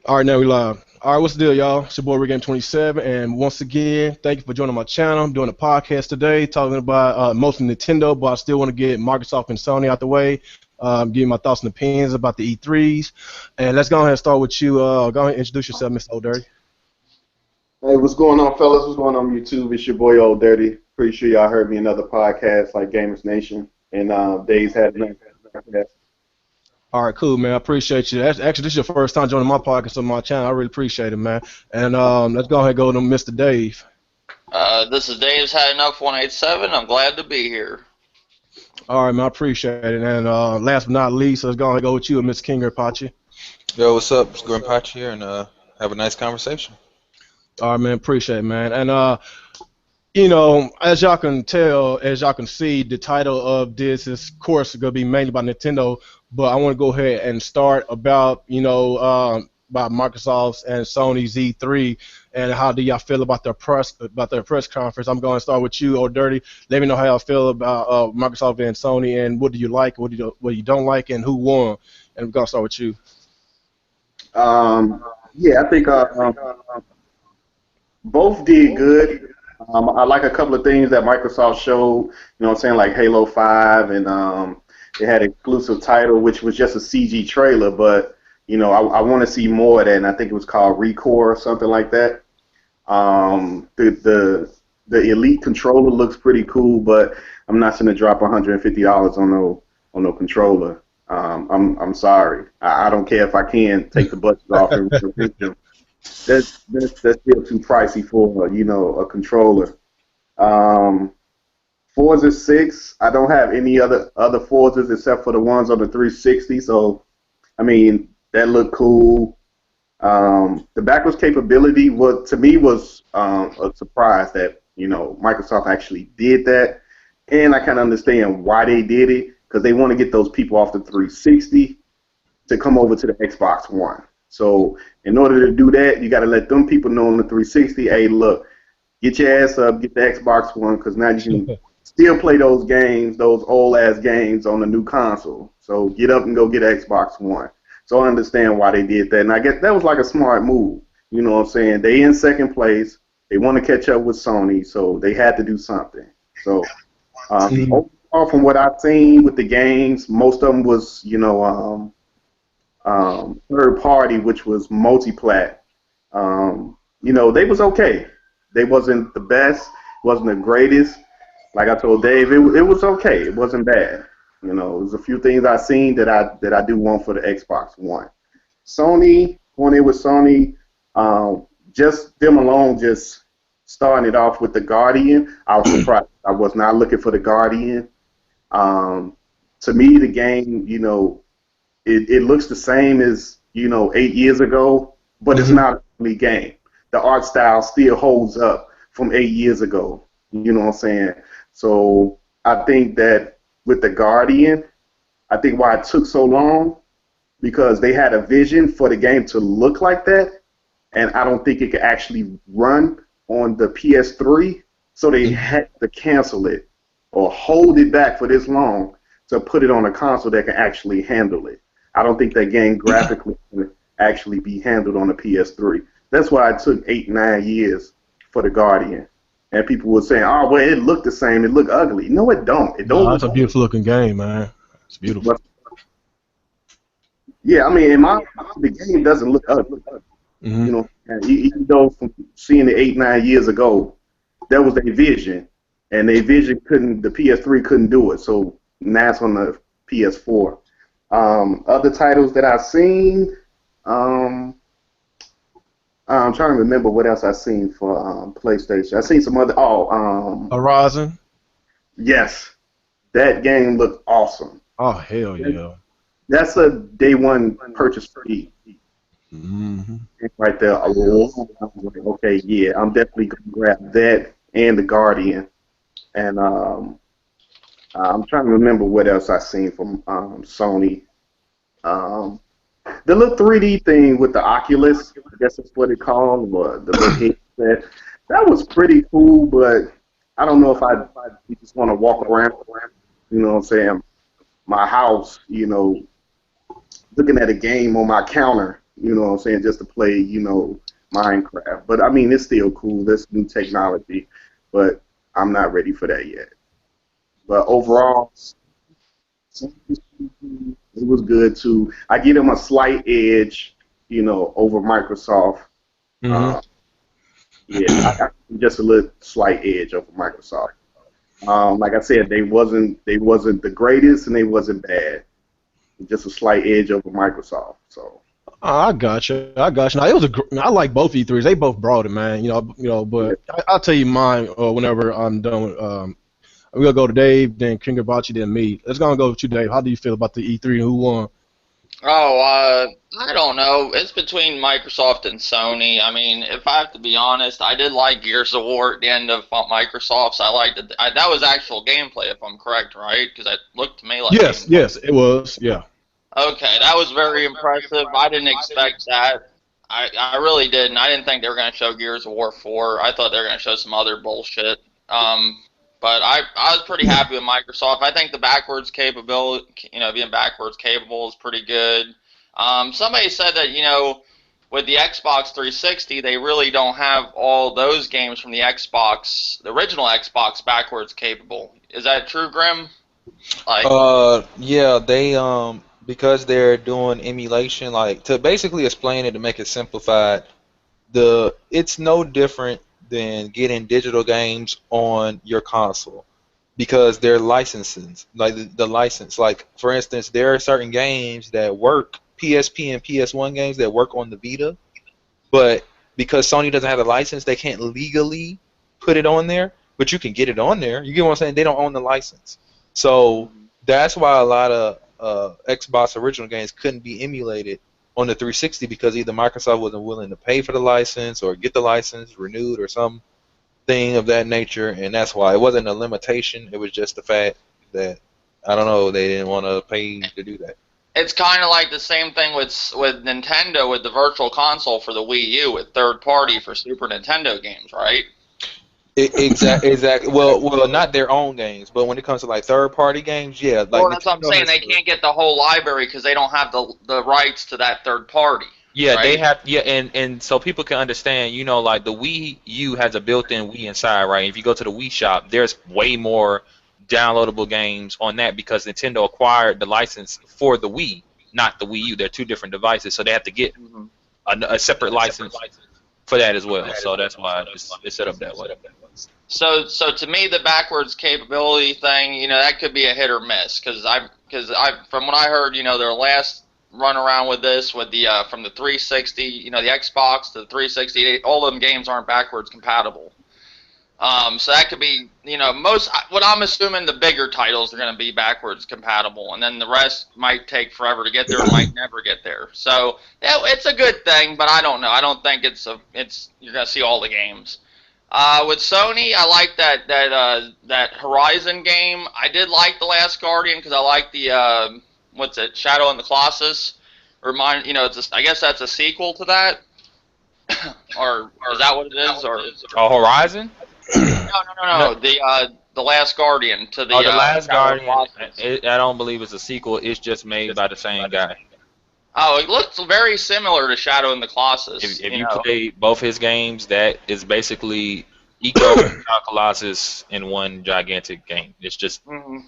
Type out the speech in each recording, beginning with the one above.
All right, now we live. All right, what's the deal, y'all? It's your boy Rick 27, and once again, thank you for joining my channel. I'm doing a podcast today talking about mostly Nintendo, but I still want to get Microsoft and Sony out the way. Give you my thoughts and opinions about the E3s, and let's go ahead and start with you. Go ahead and introduce yourself, Mr. O'Dirty. Hey, what's going on, fellas? What's going on YouTube? It's your boy Old Dirty. Pretty sure y'all heard me in other podcasts like Gamers Nation and Days Had None podcast. All right, cool, man. I appreciate you. Actually, this is your first time joining my podcast on my channel. I really appreciate it, man. And let's go ahead and go to Mr. Dave. This is Dave's Had Enough 187. I'm glad to be here. All right, man. I appreciate it. And last but not least, let's go ahead and go with you, Mr. King Apache. Yo, what's up? It's Grim Patch here, and have a nice conversation. All right, man. Appreciate it, man. And as y'all can tell, as y'all can see, the title of this is, of course, going to be mainly about Nintendo. But I want to go ahead and start about, about Microsoft's and Sony's E3, and how do y'all feel about their press conference? I'm going to start with you, Dirty. Let me know how y'all feel about Microsoft and Sony, and what do you like, what you don't like, and who won. And we're going to start with you. Yeah, I think both did good. I like a couple of things that Microsoft showed. You know what I'm saying, like Halo 5, and they had an exclusive title, which was just a CG trailer, but I want to see more of that, and I think it was called Recore or something like that. The Elite controller looks pretty cool, but I'm not going to drop $150 on no controller. I'm sorry. I don't care if I can take the buttons off and replace them. That's still too pricey for a controller. Forza 6, I don't have any other Forzas except for the ones on the 360. So, I mean, that looked cool. The backwards capability was a surprise that Microsoft actually did that, and I kind of understand why they did it, because they want to get those people off the 360 to come over to the Xbox One. So in order to do that, you got to let them people know on the 360, hey, look, get your ass up, get the Xbox One, because now you can still play those games, those old-ass games on the new console. So get up and go get an Xbox One. So I understand why they did that, and I guess that was like a smart move. You know what I'm saying? They in second place. They want to catch up with Sony, so they had to do something. So overall, from what I've seen with the games, most of them was, third party, which was multi-plat. They was okay. They wasn't the best, wasn't the greatest. Like I told Dave, it was okay. It wasn't bad. There's a few things I've seen that I do want for the Xbox One. Sony, when it was Sony, just them alone, just starting it off with the Guardian, I was surprised. I was not looking for the Guardian. To me, the game, it looks the same as 8 years ago, but it's not a complete game. The art style still holds up from 8 years ago. You know what I'm saying? So I think that with the Guardian, I think why it took so long, because they had a vision for the game to look like that, and I don't think it could actually run on the PS3, so they had to cancel it or hold it back for this long to put it on a console that can actually handle it. I don't think that game graphically can actually be handled on a PS3. That's why it took 8-9 years for the Guardian. And people were saying, "Oh, well, it looked the same. It looked ugly." No, it don't. It don't. No, that's a beautiful looking game, man. It's beautiful. But, yeah, I mean, the game doesn't look ugly. And even though from seeing it 8-9 years ago, that was their vision, and their vision the PS3 couldn't do it. So now it's on the PS4. Other titles that I've seen, I'm trying to remember what else I've seen for PlayStation. I've seen some other. Horizon. Yes, that game looked awesome. Oh, hell yeah. That's a day one purchase for me. Right there. Okay, yeah, I'm definitely gonna grab that and the Guardian. And I'm trying to remember what else I've seen from Sony. The little 3D thing with the Oculus, I guess that's what it called, or the little headset. That was pretty cool, but I don't know if I just want to walk around, you know what I'm saying, my house, looking at a game on my counter You know what I'm saying? Just to play, Minecraft. But I mean, it's still cool. This new technology, but I'm not ready for that yet. But overall, it was good too. I give them a slight edge, over Microsoft. Hmm. Uh, yeah, I just a little slight edge over Microsoft. Like I said, they wasn't the greatest and they wasn't bad. Just a slight edge over Microsoft. So I got you. I got you. Now it was I like both E3s. They both brought it, man. yeah. But I'll tell you mine whenever I'm done. I'm gonna go to Dave, then King Hibachi, then me. Let's go with you, Dave. How do you feel about the E3 and who won? Oh, I don't know. It's between Microsoft and Sony. I mean, if I have to be honest, I did like Gears of War at the end of Microsoft's. I liked it. That was actual gameplay, if I'm correct, right? Because it looked to me like Yes, gameplay. yes, it was. Yeah. Okay, that was very impressive. I didn't expect that. I really didn't. I didn't think they were going to show Gears of War 4. I thought they were going to show some other bullshit. But I was pretty happy with Microsoft. I think the backwards capability, being backwards capable is pretty good. Somebody said that, with the Xbox 360, they really don't have all those games from the original Xbox backwards capable. Is that true, Grim? Like, Yeah, they because they're doing emulation, like to basically explain it to make it simplified. It's no different than getting digital games on your console because they're licenses, like the license. Like for instance, there are certain games that work PSP and PS1 games that work on the Vita, but because Sony doesn't have a license, they can't legally put it on there. But you can get it on there. You get what I'm saying? They don't own the license, so that's why a lot of Xbox original games couldn't be emulated on the 360 because either Microsoft wasn't willing to pay for the license or get the license renewed or something of that nature, and that's why it wasn't a limitation. It was just the fact that I don't know they didn't want to pay to do that. it's kind of like the same thing with Nintendo with the Virtual Console for the Wii U with third party for Super Nintendo games, right? Exactly. Well, not their own games, but when it comes to like third-party games, yeah, like Well, that's what I'm Nintendo saying. has. They can't get the whole library because they don't have the rights to that third party, Yeah, they right? have. Yeah, and so people can understand. Like the Wii U has a built-in Wii inside, right? If you go to the Wii shop, there's way more downloadable games on that because Nintendo acquired the license for the Wii, not the Wii U. They're two different devices, so they have to get Mhm. a separate license for that as well. So that's why it's set up that way. So to me, the backwards capability thing, that could be a hit or miss because I from what I heard, their last run around with this with the from the 360, the Xbox to the 360, all of them games aren't backwards compatible. So that could be, what I'm assuming the bigger titles are going to be backwards compatible, and then the rest might take forever to get there, and might never get there. So yeah, it's a good thing, but I don't know. I don't think it's you're going to see all the games. With Sony, I like that Horizon game. I did like The Last Guardian because I like the what's it, Shadow in the Colossus. I guess that's a sequel to that, or is that what it is? Or Horizon? no. No. The Last Guardian to the Oh, the Last Shadow of the Guardian. Colossus. I don't believe it's a sequel. It's just made by the same guy. Oh, it looks very similar to Shadow in the Colossus. If you play both his games, that is basically Eco and Colossus in one gigantic game. It's just Mhm.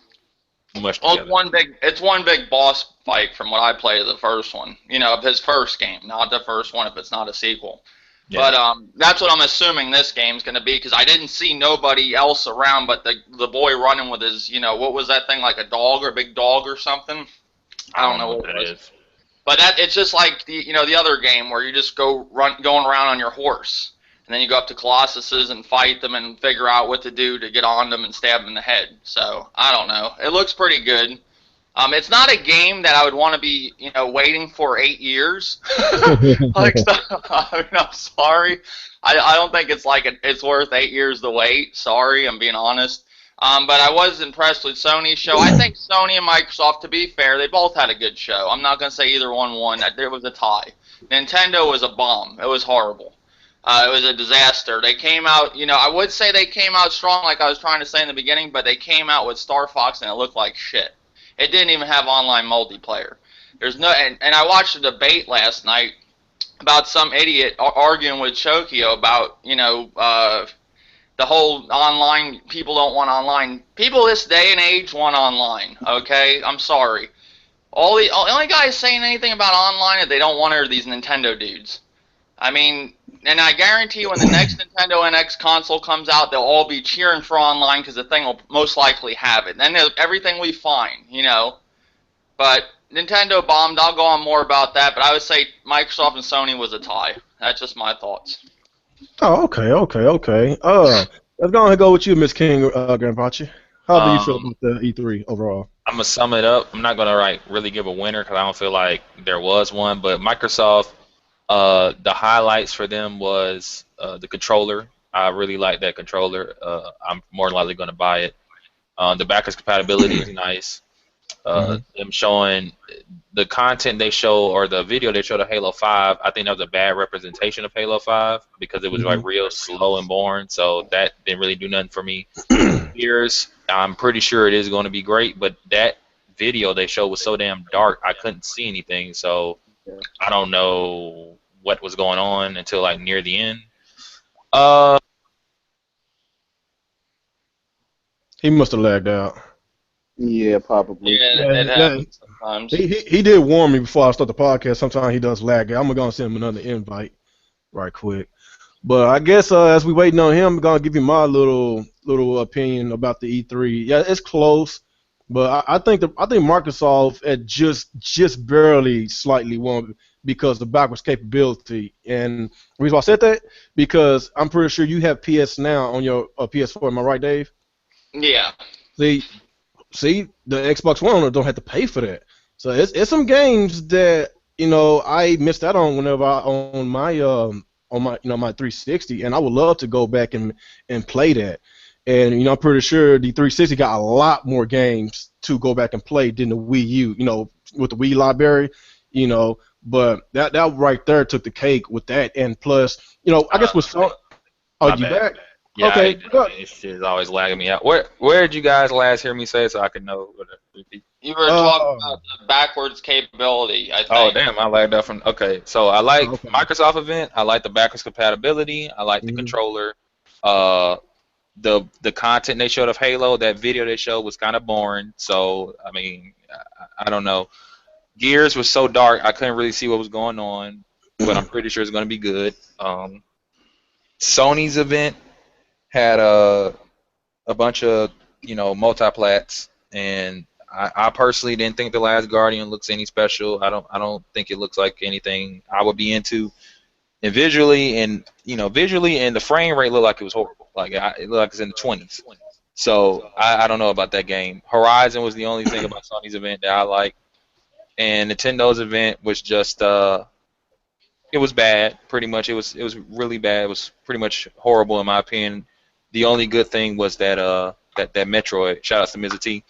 much Well, together. it's one big boss fight from what I played of the first one. Of his first game, not the first one if it's not a sequel. Yeah. But that's what I'm assuming this game's going to be because I didn't see nobody else around but the boy running with his, what was that thing, like a dog or a big dog or something? I don't know what it that was. is. But it's just like the other game where you just going around on your horse, and then you go up to Colossuses and fight them and figure out what to do to get on them and stab them in the head. So I don't know. It looks pretty good. It's not a game that I would want to be waiting for 8 years. Like I'm sorry. I don't think it's worth 8 years to wait. Sorry, I'm being honest. But I was impressed with Sony's show. I think Sony and Microsoft, to be fair, they both had a good show. I'm not going to say either one won. There was a tie. Nintendo was a bomb. It was horrible. It was a disaster. They came out, I would say they came out strong like I was trying to say in the beginning, but they came out with Star Fox and it looked like shit. It didn't even have online multiplayer. There's no, and I watched a debate last night about some idiot arguing with Chokio about, the whole online, people don't want online. People this day and age want online, okay? I'm sorry. The only guys saying anything about online that they don't want are these Nintendo dudes. I mean, and I guarantee you when the next Nintendo NX console comes out, they'll all be cheering for online because the thing will most likely have it. Then everything will be fine. But Nintendo bombed. I'll go on more about that, but I would say Microsoft and Sony was a tie. That's just my thoughts. Oh, okay. Let's go ahead and go with you, Miss King, Grandpachi. How do you feel Um, about the E3 overall? I'm gonna sum it up. I'm not gonna really give a winner because I don't feel like there was one. But Microsoft, the highlights for them was the controller. I really like that controller. I'm more likely gonna buy it. The backwards compatibility is nice. Hmm. Them showing the content they show or the video they showed of Halo 5, I think that was a bad representation of Halo 5 because it was like Hmm. real slow and boring. So that didn't really do nothing for me. Gears, I'm pretty sure it is going to be great, but that video they showed was so damn dark I couldn't see anything. So Yeah. I don't know what was going on until like near the end. Uh, He must have lagged out. Yeah, probably. Yeah, Yeah, it yeah. happens sometimes. He did warn me before I start the podcast. Sometimes he does lag out. I'm gonna send him another invite right quick. But I guess as we waiting on him, I'm gonna give you my little opinion about the E3. Yeah, it's close, but I think Microsoft had just barely slightly won because the backwards capability. And the reason why I said that because I'm pretty sure you have PS now on your PS4. Am I right, Dave? Yeah. See, see, the Xbox One owner don't have to pay for that. So it's some games that I missed out on whenever I on my my 360, and I would love to go back and play that. And I'm pretty sure the 360 got a lot more games to go back and play than the Wii U. With the Wii library. But that right there took the cake with that, and plus, I guess with Sony. Oh, my you bad. back? Yeah, Okay, good. this shit is always lagging me out. Where did you guys last hear me say so I can know what to repeat? You were talking Uh, about the backwards capability, I Oh think. damn, I lagged out from. Okay, so I like okay. Microsoft event. I like the backwards compatibility. I like the Mhm. controller. Uh, the content they showed of Halo, that video they showed was kind of boring. So I mean, I don't know. Gears was so dark, I couldn't really see what was going on, but I'm pretty sure it's gonna be good. Sony's event had a bunch of multiplats, and I personally didn't think the Last Guardian looks any special. I don't think it looks like anything I would be into. And visually and the frame rate looked like it was horrible. Like it looked like it's in the 20s. So I don't know about that game. Horizon was the only thing about Sony's event that I liked, and Nintendo's event was just it was bad. Pretty much, it was really bad. It was pretty much horrible in my opinion. The only good thing was that Metroid. Shout out to Mr. T.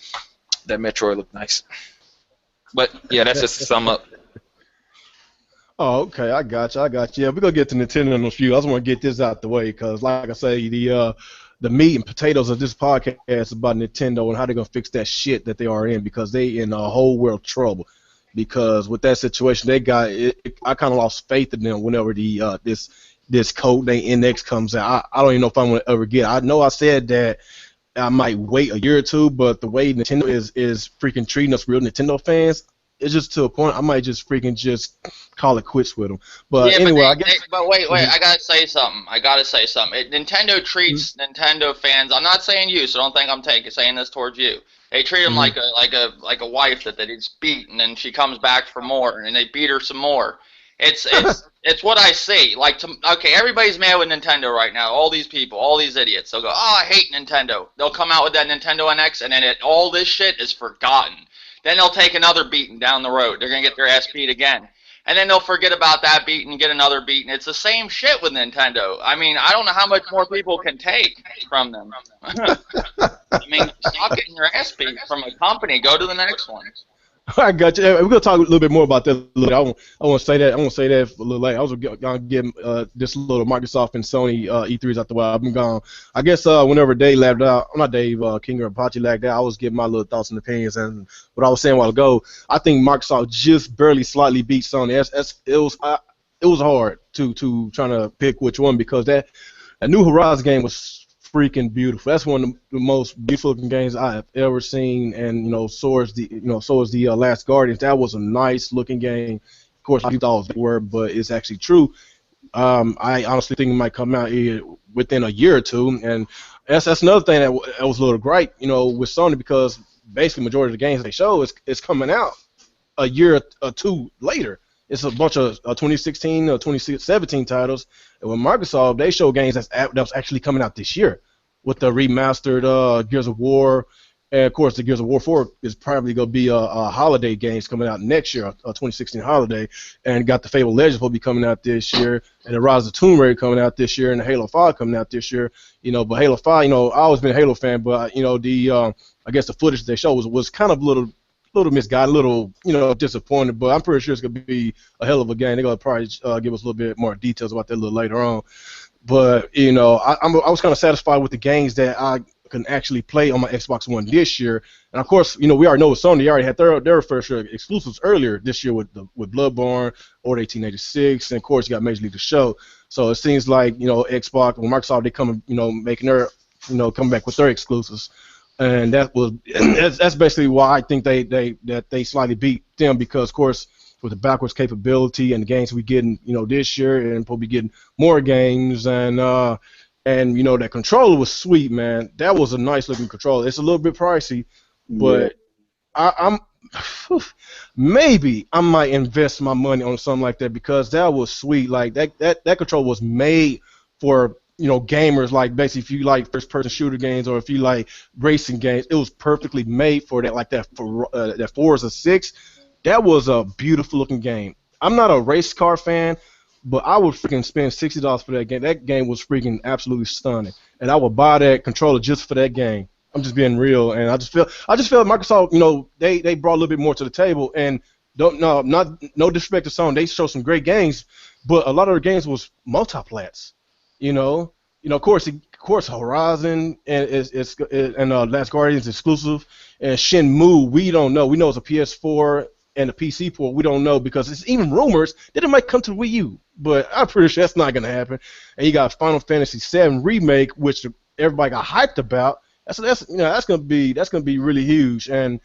That Metroid looked nice. But yeah, that's just to sum up. Oh, okay, I got you. Yeah, we're gonna get to Nintendo in a few. I just want to get this out the way because, like I say, the meat and potatoes of this podcast is about Nintendo and how they're gonna fix that shit that they are in because they in a whole world of trouble. Because with that situation they got, I kind of lost faith in them whenever this code name NX comes out. I don't even know if I'm gonna ever get it. I know I said that I might wait a year or two, but the way Nintendo is freaking treating us real Nintendo fans, it's just to a point I might just freaking just call it quits with them. But Yeah, but anyway, I guess. but wait, Mhm, I gotta say something. Nintendo mhm, treats Nintendo fans. I'm not saying you, so don't think I'm saying this towards you. They treat them mhm. like a wife that they just beat, and then she comes back for more, and they beat her some more. It's what I see. Okay, everybody's mad with Nintendo right now. All these people, all these idiots. They'll go, oh, I hate Nintendo. They'll come out with that Nintendo NX, and then all this shit is forgotten. Then they'll take another beating down the road. They're gonna get their ass beat again. And then they'll forget about that beat and get another beat, and it's the same shit with Nintendo. I mean, I don't know how much more people can take from them. I mean, stop getting your ass beat from a company. Go to the next one. I got you. Hey, we're gonna talk a little bit more about that. I want to say that. I want to say that for a little later. I was gonna give this little Microsoft and Sony E3s out the way. I've been gone. I guess whenever Dave lagged out, not Dave, King or Apache lagged out, I was giving my little thoughts and opinions. And what I was saying a while ago, I think Microsoft just barely, slightly beat Sony. It was. it was hard to trying to pick which one because that New Horizons game was freaking beautiful. That's one of the most beautiful looking games I have ever seen. And so is the Last Guardians. That was a nice looking game. Of course, I thought it was word, but it's actually true. I honestly think it might come out here within a year or two, and that's another thing that was a little gripe, with Sony because basically majority of the games they show is coming out a year or two later. It's a bunch of 2016 or 2017 titles. And with Microsoft, they show games that was actually coming out this year with the remastered Gears of War. And of course, the Gears of War 4 is probably going to be a holiday games coming out next year, a 2016 holiday. And got the Fable Legends will be coming out this year, and the Rise of Tomb Raider coming out this year, and the Halo 5 coming out this year. But Halo 5, I always been a Halo fan, but I guess the footage they showed was kind of a little misguided, a little, disappointed, but I'm pretty sure it's going to be a hell of a game. They're going to probably give us a little bit more details about that a little later on. But, I was kind of satisfied with the games that I can actually play on my Xbox One this year. And, of course, we already know with Sony, they already had their first exclusives earlier this year with Bloodborne, Order 1886, and, of course, you got Major League The Show. So it seems like, Xbox and Microsoft, they come, making their, come back with their exclusives. And that's basically why I think they slightly beat them because, of course, with the backwards capability and the games we getting, this year, and probably getting more games, and that controller was sweet, man. That was a nice looking controller. It's a little bit pricey, but I'm maybe I might invest my money on something like that because that was sweet. Like that controller was made for gamers, like basically if you like first-person shooter games or if you like racing games, it was perfectly made for that. Like that Forza 6, that was a beautiful-looking game. I'm not a race car fan, but I would freaking spend $60 for that game. That game was freaking absolutely stunning, and I would buy that controller just for that game. I'm just being real, and I just feel Microsoft, they brought a little bit more to the table, and no disrespect to Sony, they showed some great games, but a lot of their games was multiplats. Of course, Horizon and Last Guardians exclusive, and Shenmue we don't know. We know it's a PS4 and a PC port. We don't know because it's even rumors that it might come to Wii U, but I'm pretty sure that's not gonna happen. And you got Final Fantasy VII remake, which everybody got hyped about. That's gonna be really huge. And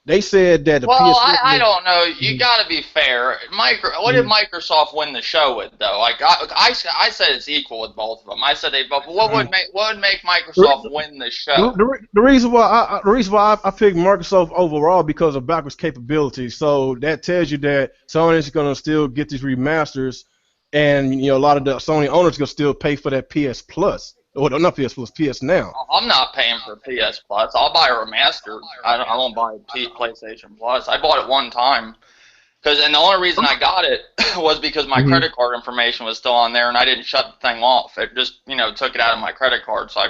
they said that the well, PS4. I don't know. You got to be fair. What did Microsoft win the show with, though? Like I said, it's equal with both of them. I said they both. But what would make Microsoft win the show? The reason why I picked Microsoft overall because of backwards capability. So that tells you that Sony's gonna still get these remasters, and a lot of the Sony owners gonna still pay for that PS Plus. Or not PS Plus, PS Now. I'm not paying for PS Plus. I'll buy a remaster. I won't buy PlayStation Plus. I bought it one time. And the only reason I got it was because my credit card information was still on there, and I didn't shut the thing off. It just, took it out of my credit card. So I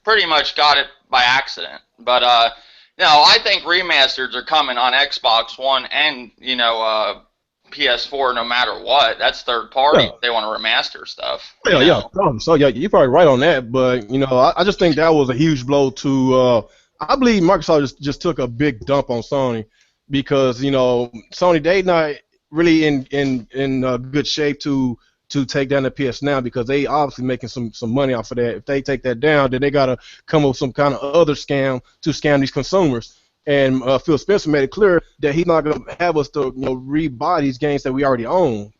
pretty much got it by accident. But, I think remasters are coming on Xbox One and, PS4 no matter what. That's third party. Yeah. They want to remaster stuff. Yeah. So yeah, you're probably right on that. But I just think that was a huge blow to. I believe Microsoft just took a big dump on Sony because Sony they not really in good shape to take down the PS Now because they obviously making some money off of that. If they take that down, then they gotta come up with some kind of other scam to scam these consumers. And Phil Spencer made it clear that he's not going to have us to, rebuy these games that we already own.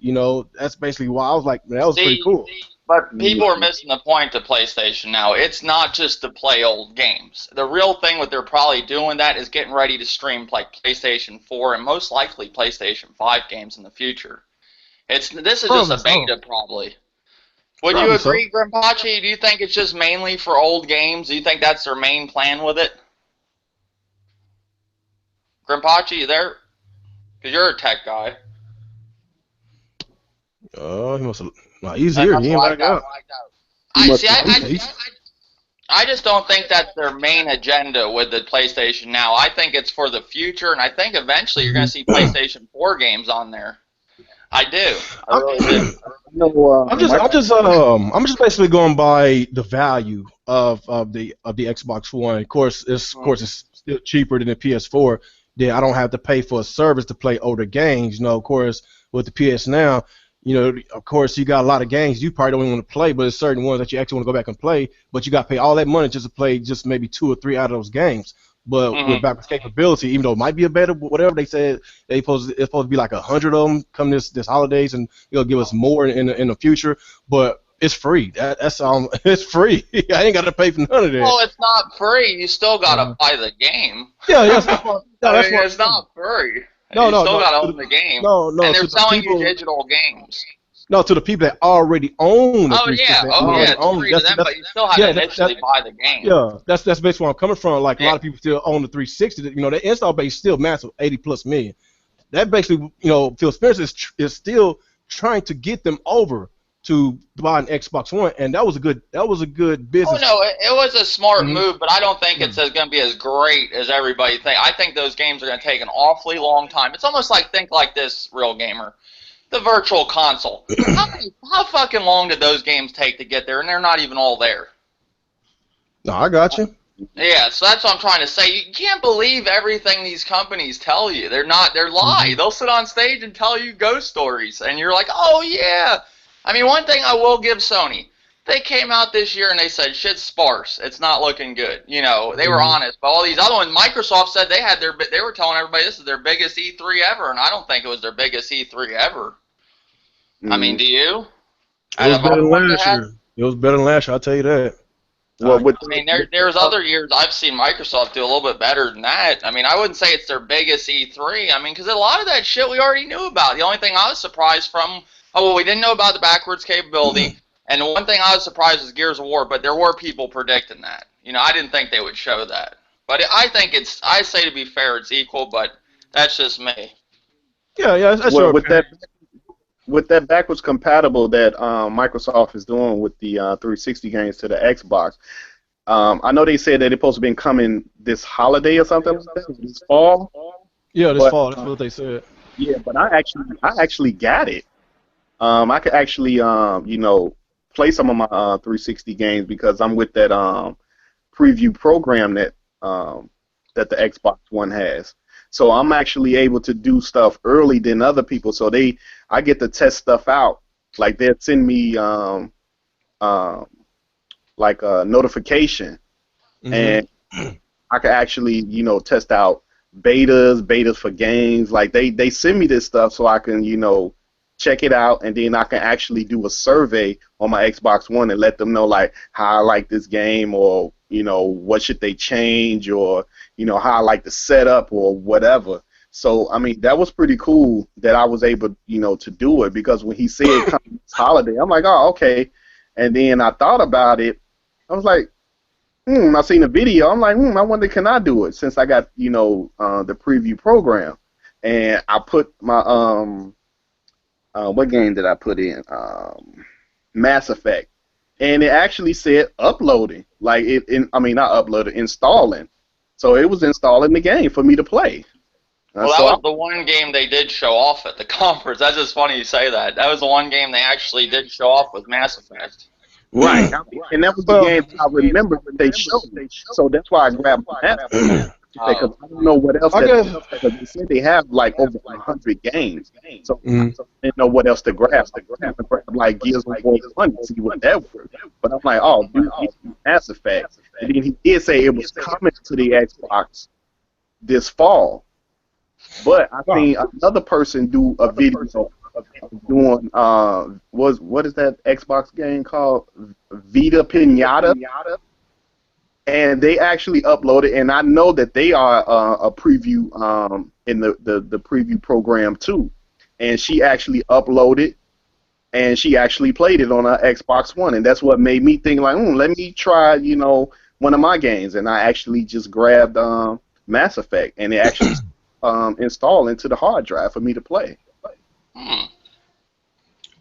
That's basically why I was like, man, that was pretty cool. But people are missing the point to PlayStation now. It's not just to play old games. The real thing what they're probably doing that is getting ready to stream like PlayStation 4 and most likely PlayStation 5 games in the future. This is just a beta probably. Would you agree, Grimpachi? Do you think it's just mainly for old games? Do you think that's their main plan with it? Grimpachi, you there? Because you're a tech guy. Oh, he must have. No, he's here. He ain't back out. I just don't think that's their main agenda with the PlayStation Now. I think it's for the future, and I think eventually you're going to see PlayStation 4 games on there. I do. I really do. I'm just basically going by the value of the Xbox One. Of course, it's still cheaper than the PS4. I don't have to pay for a service to play older games. Of course, with the PS Now, you know, of course, you got a lot of games you probably don't even want to play, but there's certain ones that you actually want to go back and play. But you got to pay all that money just to play just maybe 2 or 3 out of those games. But with Hmm. backwards capability, even though it might be a beta, whatever they said, it's supposed to be like 100 of them come this holidays, and it'll give us more in the future. But it's free. That's it's free. I ain't got to pay for none of that. Well, it's not free. You still gotta Uh, buy the game. yeah, yes, that's what, no, I that's mean, what. it's not free. No, You no, still no, gotta own the game, no, and they're to the selling you people. digital games. No, to the people that already own the Oh 360, yeah, that oh yeah, already it's own it. free to them, but you still had Yeah, to initially buy the game. yeah, that's basically where I'm coming from. Like a Yeah. lot of people still own the 360. You know, the install base is still massive, 80 plus million. That basically, you know, Phil Spencer is still trying to get them over to buy an Xbox One, and that was a good Oh business. no, it was a smart Mhm. move, but I don't think it's going to be as great as everybody think. I think those games are going to take an awfully long time. It's almost like think like this, real gamer. The virtual console. How fucking long did those games take to get there, and they're not even all there? No, I got you. Yeah, so that's what I'm trying to say. You can't believe everything these companies tell you. They're lie. They'll sit on stage and tell you ghost stories, and you're like, oh yeah. I mean, one thing I will give Sony, they came out this year and they said shit's sparse. It's not looking good. You know, they were honest. But all these other ones, Microsoft said they were telling everybody this is their biggest E3 ever, and I don't think it was their biggest E3 ever. I mean, do you? It was Out of better all the than ones they last had? year. It was better than last year. I'll tell you that. Well, with I mean, there's other years I've seen Microsoft do a little bit better than that. I mean, I wouldn't say it's their biggest E3. I mean, because a lot of that shit we already knew about. The only thing I was surprised from, oh, well, we didn't know about the backwards capability. And the one thing I was surprised was Gears of War, but there were people predicting that. You know, I didn't think they would show that. But I think I say to be fair, it's equal, but that's just me. Yeah, that's well your with opinion. that with that backwards compatible that Microsoft is doing with the 360 games to the Xbox. I know they said that it's supposed to be coming this holiday or something like that, this fall. Yeah, this But fall. That's what they said. yeah, but I actually got it. I could actually play some of my 360 games because I'm with that preview program that the Xbox One has. So I'm actually able to do stuff early than other people. So I get to test stuff out. Like they'll send me um, like a notification, Mhm. and I can actually test out betas for games. Like they send me this stuff so I can check it out, and then I can actually do a survey on my Xbox One and let them know like how I like this game, or what should they change, or how I like the setup or whatever. So I mean that was pretty cool that I was able to do it, because when he said come this holiday, I'm like, oh, okay. And then I thought about it. I was like, I seen the video. I'm like, I wonder can I do it, since I got the preview program. And I put my what game did I put in? Mass Effect, and it actually said uploading. Like I mean not uploading, installing. So it was installing the game for me to play. Well, that So was the one game they did show off at the conference. That's just funny you say that. That was the one game they actually did show off with Mass Effect. right, and that was the Well, game I remember that they showed. So that's why I grabbed Mass Effect, because I don't know what else I that, guess. because they said they have like over 100 games. So I Mhm. didn't know what else to grab. I was gonna grab like Gears of War 1 to see what that was. But I'm like, oh, dude, this is Mass Effect. And then he did say it was coming to the Xbox this fall. But I seen another person do a video of doing what is that Xbox game called? Vita Pinata, and they actually uploaded, and I know that they are a preview in the preview program too. And she actually uploaded, and she actually played it on her Xbox One, and that's what made me think like, let me try one of my games, and I actually just grabbed Mass Effect, and it actually installed into the hard drive for me to play. Hmm,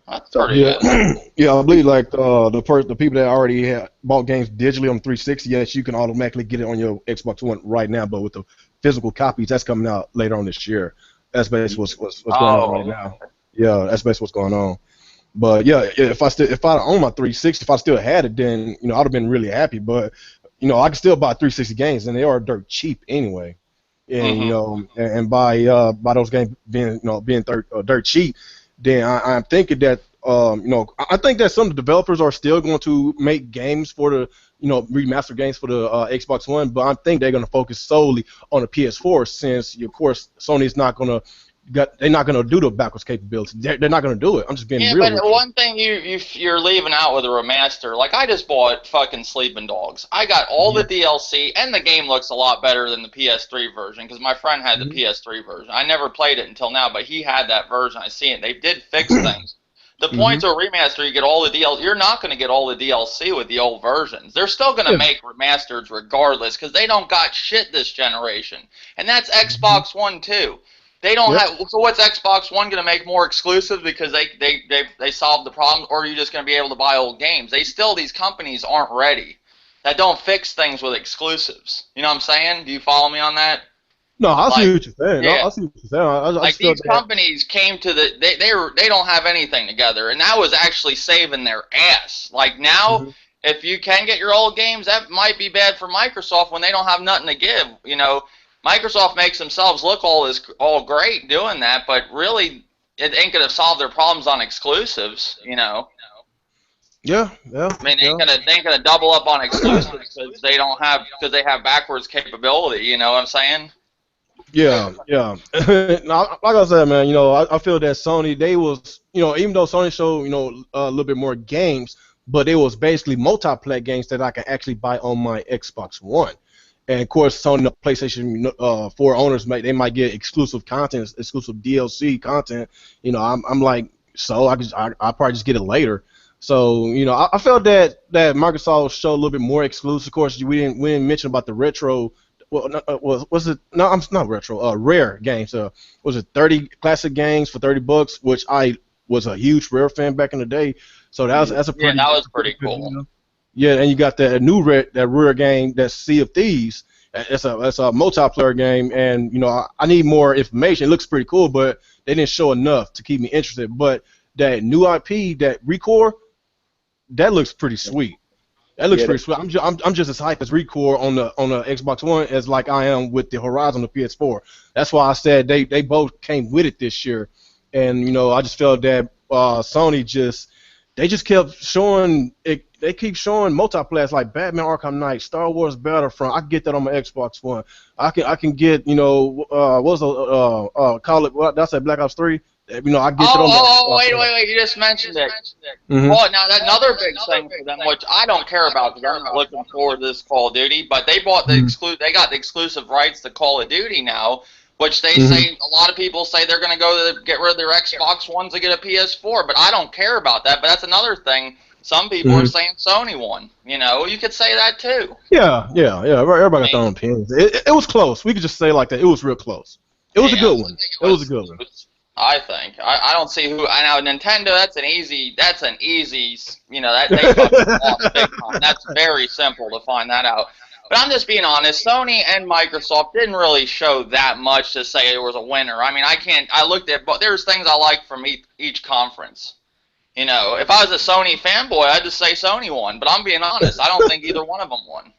that's So pretty good. Yeah, yeah, I believe like the people that already bought games digitally on 360, yes, you can automatically get it on your Xbox One right now. But with the physical copies, that's coming out later on this year. That's basically what's going on right now. Yeah, that's basically what's going on. But yeah, if I own my 360, if I still had it, then I'd have been really happy. But I can still buy 360 games, and they are dirt cheap anyway. And Mm-hmm. and by those games being dirt cheap, then I'm thinking that I think that some of the developers are still going to make games for the remaster games for the Xbox One, but I think they're going to focus solely on the PS4 since of course Sony's not going to they're not going to do the backwards capability. They're not going to do it. I'm just being Yeah, real but with you. one thing you're leaving out with a remaster, like I just bought fucking Sleeping Dogs. I got all the Mhm. DLC, and the game looks a lot better than the PS3 version because my friend had the Mhm. PS3 version. I never played it until now, but he had that version. I see it. They did fix things. The point Mhm. to a remaster, you get all the DLC. You're not going to get all the DLC with the old versions. They're still going to Yeah. make remasters regardless because they don't got shit this generation, and that's Mhm. Xbox One too. They don't Yep. have. So what's Xbox One going to make more exclusive because they solved the problem, or are you just going to be able to buy old games? These companies aren't ready. That don't fix things with exclusives. You know what I'm saying? Do you follow me on that? No, I see Like, what you're saying. No, yeah, I see what you're saying. I like just felt these that. companies came to they don't have anything together, and that was actually saving their ass. Like now, Mhm. if you can get your old games, that might be bad for Microsoft when they don't have nothing to give. Microsoft makes themselves look all great doing that, but really it ain't gonna solve their problems on exclusives. Yeah, yeah, I mean, yeah. they ain't gonna double up on exclusives because they have backwards capability. You know what I'm saying? Yeah, yeah. Now, like I said, man, I feel that Sony, they was, even though Sony showed, a little bit more games, but it was basically multiplayer games that I can actually buy on my Xbox One. And of course, Sony, PlayStation 4 owners they might get exclusive content, exclusive DLC content. I'm like, so I probably just get it later. So I felt that Microsoft showed a little bit more exclusive. Of course, we didn't mention about the retro. Well, was it? No, I'm not retro. Rare games. Was it 30 classic games for $30? Which I was a huge Rare fan back in the day. So Yeah. Yeah, that was that's a pretty pretty good cool. deal. Yeah, and you got that that Rare game, that Sea of Thieves. It's a multiplayer game, and I need more information. It looks pretty cool, but they didn't show enough to keep me interested. But that new IP, that Recore, that looks pretty sweet. That looks Yeah, pretty sweet. I'm just as hyped as Recore on the Xbox One as like I am with the Horizon on the PS4. That's why I said they both came with it this year, and I just felt that Sony they just kept showing it. They keep showing multiplayers like Batman Arkham Knight, Star Wars Battlefront. I can get that on my Xbox One. I can get what's the call it? What that's that Black Ops 3. I get that on my Xbox One. Wait! You just mentioned it. Mm-hmm. Well, now that another big thing for them, which I don't care about because I'm not looking forward to this Call of Duty, but they got the exclusive rights to Call of Duty now, which they Mm-hmm. say a lot of people say they're going to get rid of their Xbox Ones to get a PS4, but I don't care about that. But that's another thing. Some people are Mm-hmm. saying Sony won. You could say that too. Yeah, yeah, yeah. I Everybody got their mean, own opinions. It was close. We could just say it like that. It was real close. It was a yeah, good one. It was a good one. I think. I don't see who. I know Nintendo. That's an easy. That they fucking lost big time. That's very simple to find that out. But I'm just being honest. Sony and Microsoft didn't really show that much to say there was a winner. I mean, I can't. I looked at, but there's things I like from each conference. If I was a Sony fanboy, I'd just say Sony won. But I'm being honest. I don't think either one of them won.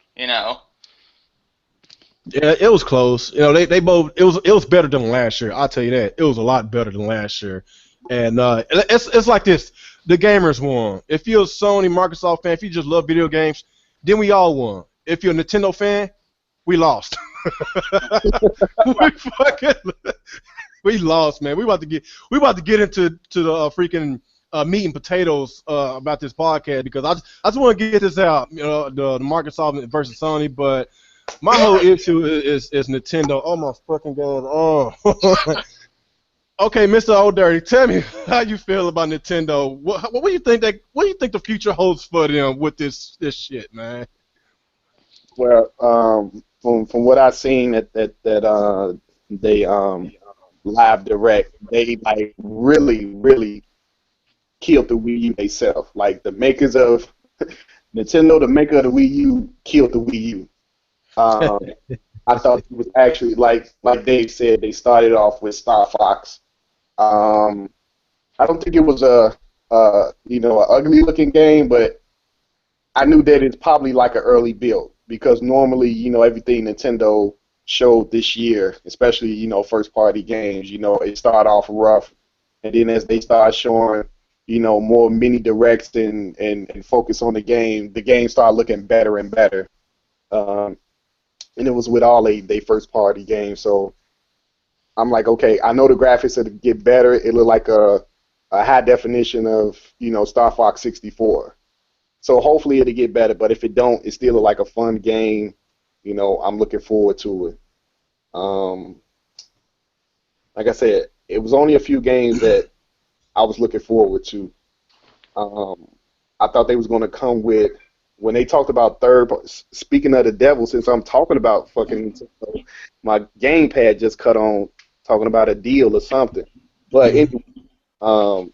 Yeah, it was close. They both. It was better than last year. I'll tell you that. It was a lot better than last year. And it's like this. The gamers won. If you're a Sony, Microsoft fan, if you just love video games, then we all won. If you're a Nintendo fan, we lost. we fucking we lost, man. We about to get into the freaking meat and potatoes about this podcast because I just want to get this out. The Microsoft versus Sony, but my whole issue is Nintendo. Oh my fucking god. Oh. Okay, Mr. Old Dirty, tell me how you feel about Nintendo. What do you think what do you think the future holds for them with this shit, man? well, from what I've seen that they live direct, they like really killed the Wii U themselves. Like the makers of Nintendo, the maker of the Wii U, killed the Wii U. Um, I thought it was actually like Dave said, they started off with Star Fox. Um, I don't think it was a ugly looking game, but I knew that it's probably like an early build because normally everything Nintendo showed this year, especially first party games, it start off rough and then as they start showing, more mini directs and focus on the game started looking better and better. Um, and it was with all they first party games. So I'm like, okay, I know the graphics will get better. It look like a high definition of Star Fox 64. So hopefully it'll get better. But if it don't, it's still like a fun game. I'm looking forward to it. Um, like I said, it was only a few games that I was looking forward to. Um, I thought they was going to come with when they talked about speaking of the devil, since I'm talking about fucking my gamepad just cut on talking about a deal or something. But um,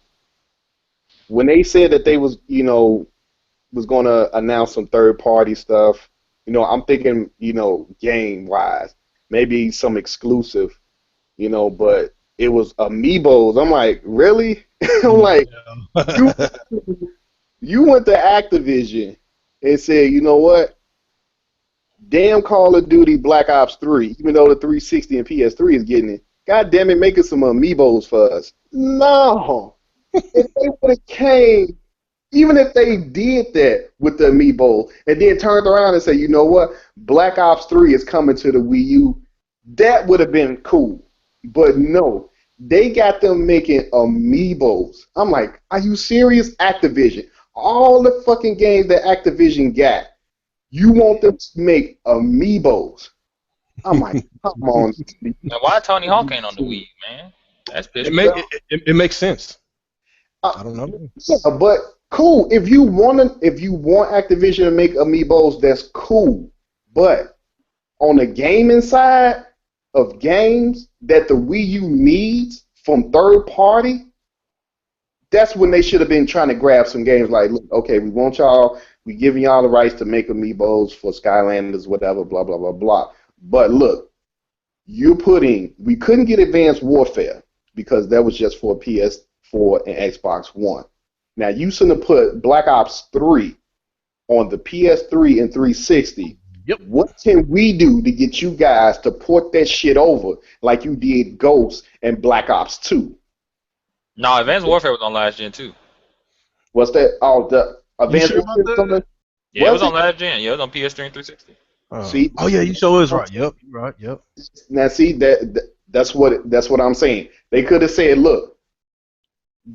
when they said that they was going to announce some third party stuff, I'm thinking game wise, maybe some exclusive, but it was amiibos. I'm like, really? I'm like, you, you went to Activision and said, you know what? Damn Call of Duty Black Ops 3, even though the 360 and PS3 is getting it. God damn it, making some amiibos for us. No. If they would have came, even if they did that with the amiibo and then turned around and said, you know what? Black Ops 3 is coming to the Wii U, that would have been cool. But no. They got them making amiibos. I'm like, are you serious? Activision. All the fucking games that Activision got, you want them to make amiibos. I'm like, come on. Now, why Tony Hawk ain't on the Wii, man? That's It, pissed. it makes sense. Uh, I don't know. yeah, but cool. If you want Activision to make amiibos, that's cool. But on the gaming side of games that the Wii U needs from third party, that's when they should have been trying to grab some games like, look, okay, we giving y'all the rights to make amiibos for Skylanders, whatever, blah, blah, blah, blah. But look, we couldn't get Advanced Warfare because that was just for PS4 and Xbox One. Now, you shouldn't have put Black Ops 3 on the PS3 and 360. Yep. What can we do to get you guys to port that shit over like you did Ghost and Black Ops 2? No, Advanced Warfare was on last gen too. What's that? Oh, the You Advanced sure about Warfare. that? Yeah, it was on last gen. Yeah, it was on PS3 and 360. See? Oh yeah, you sure is right. Yep, you're right. Yep. Now, see that's what I'm saying. They could have said, look,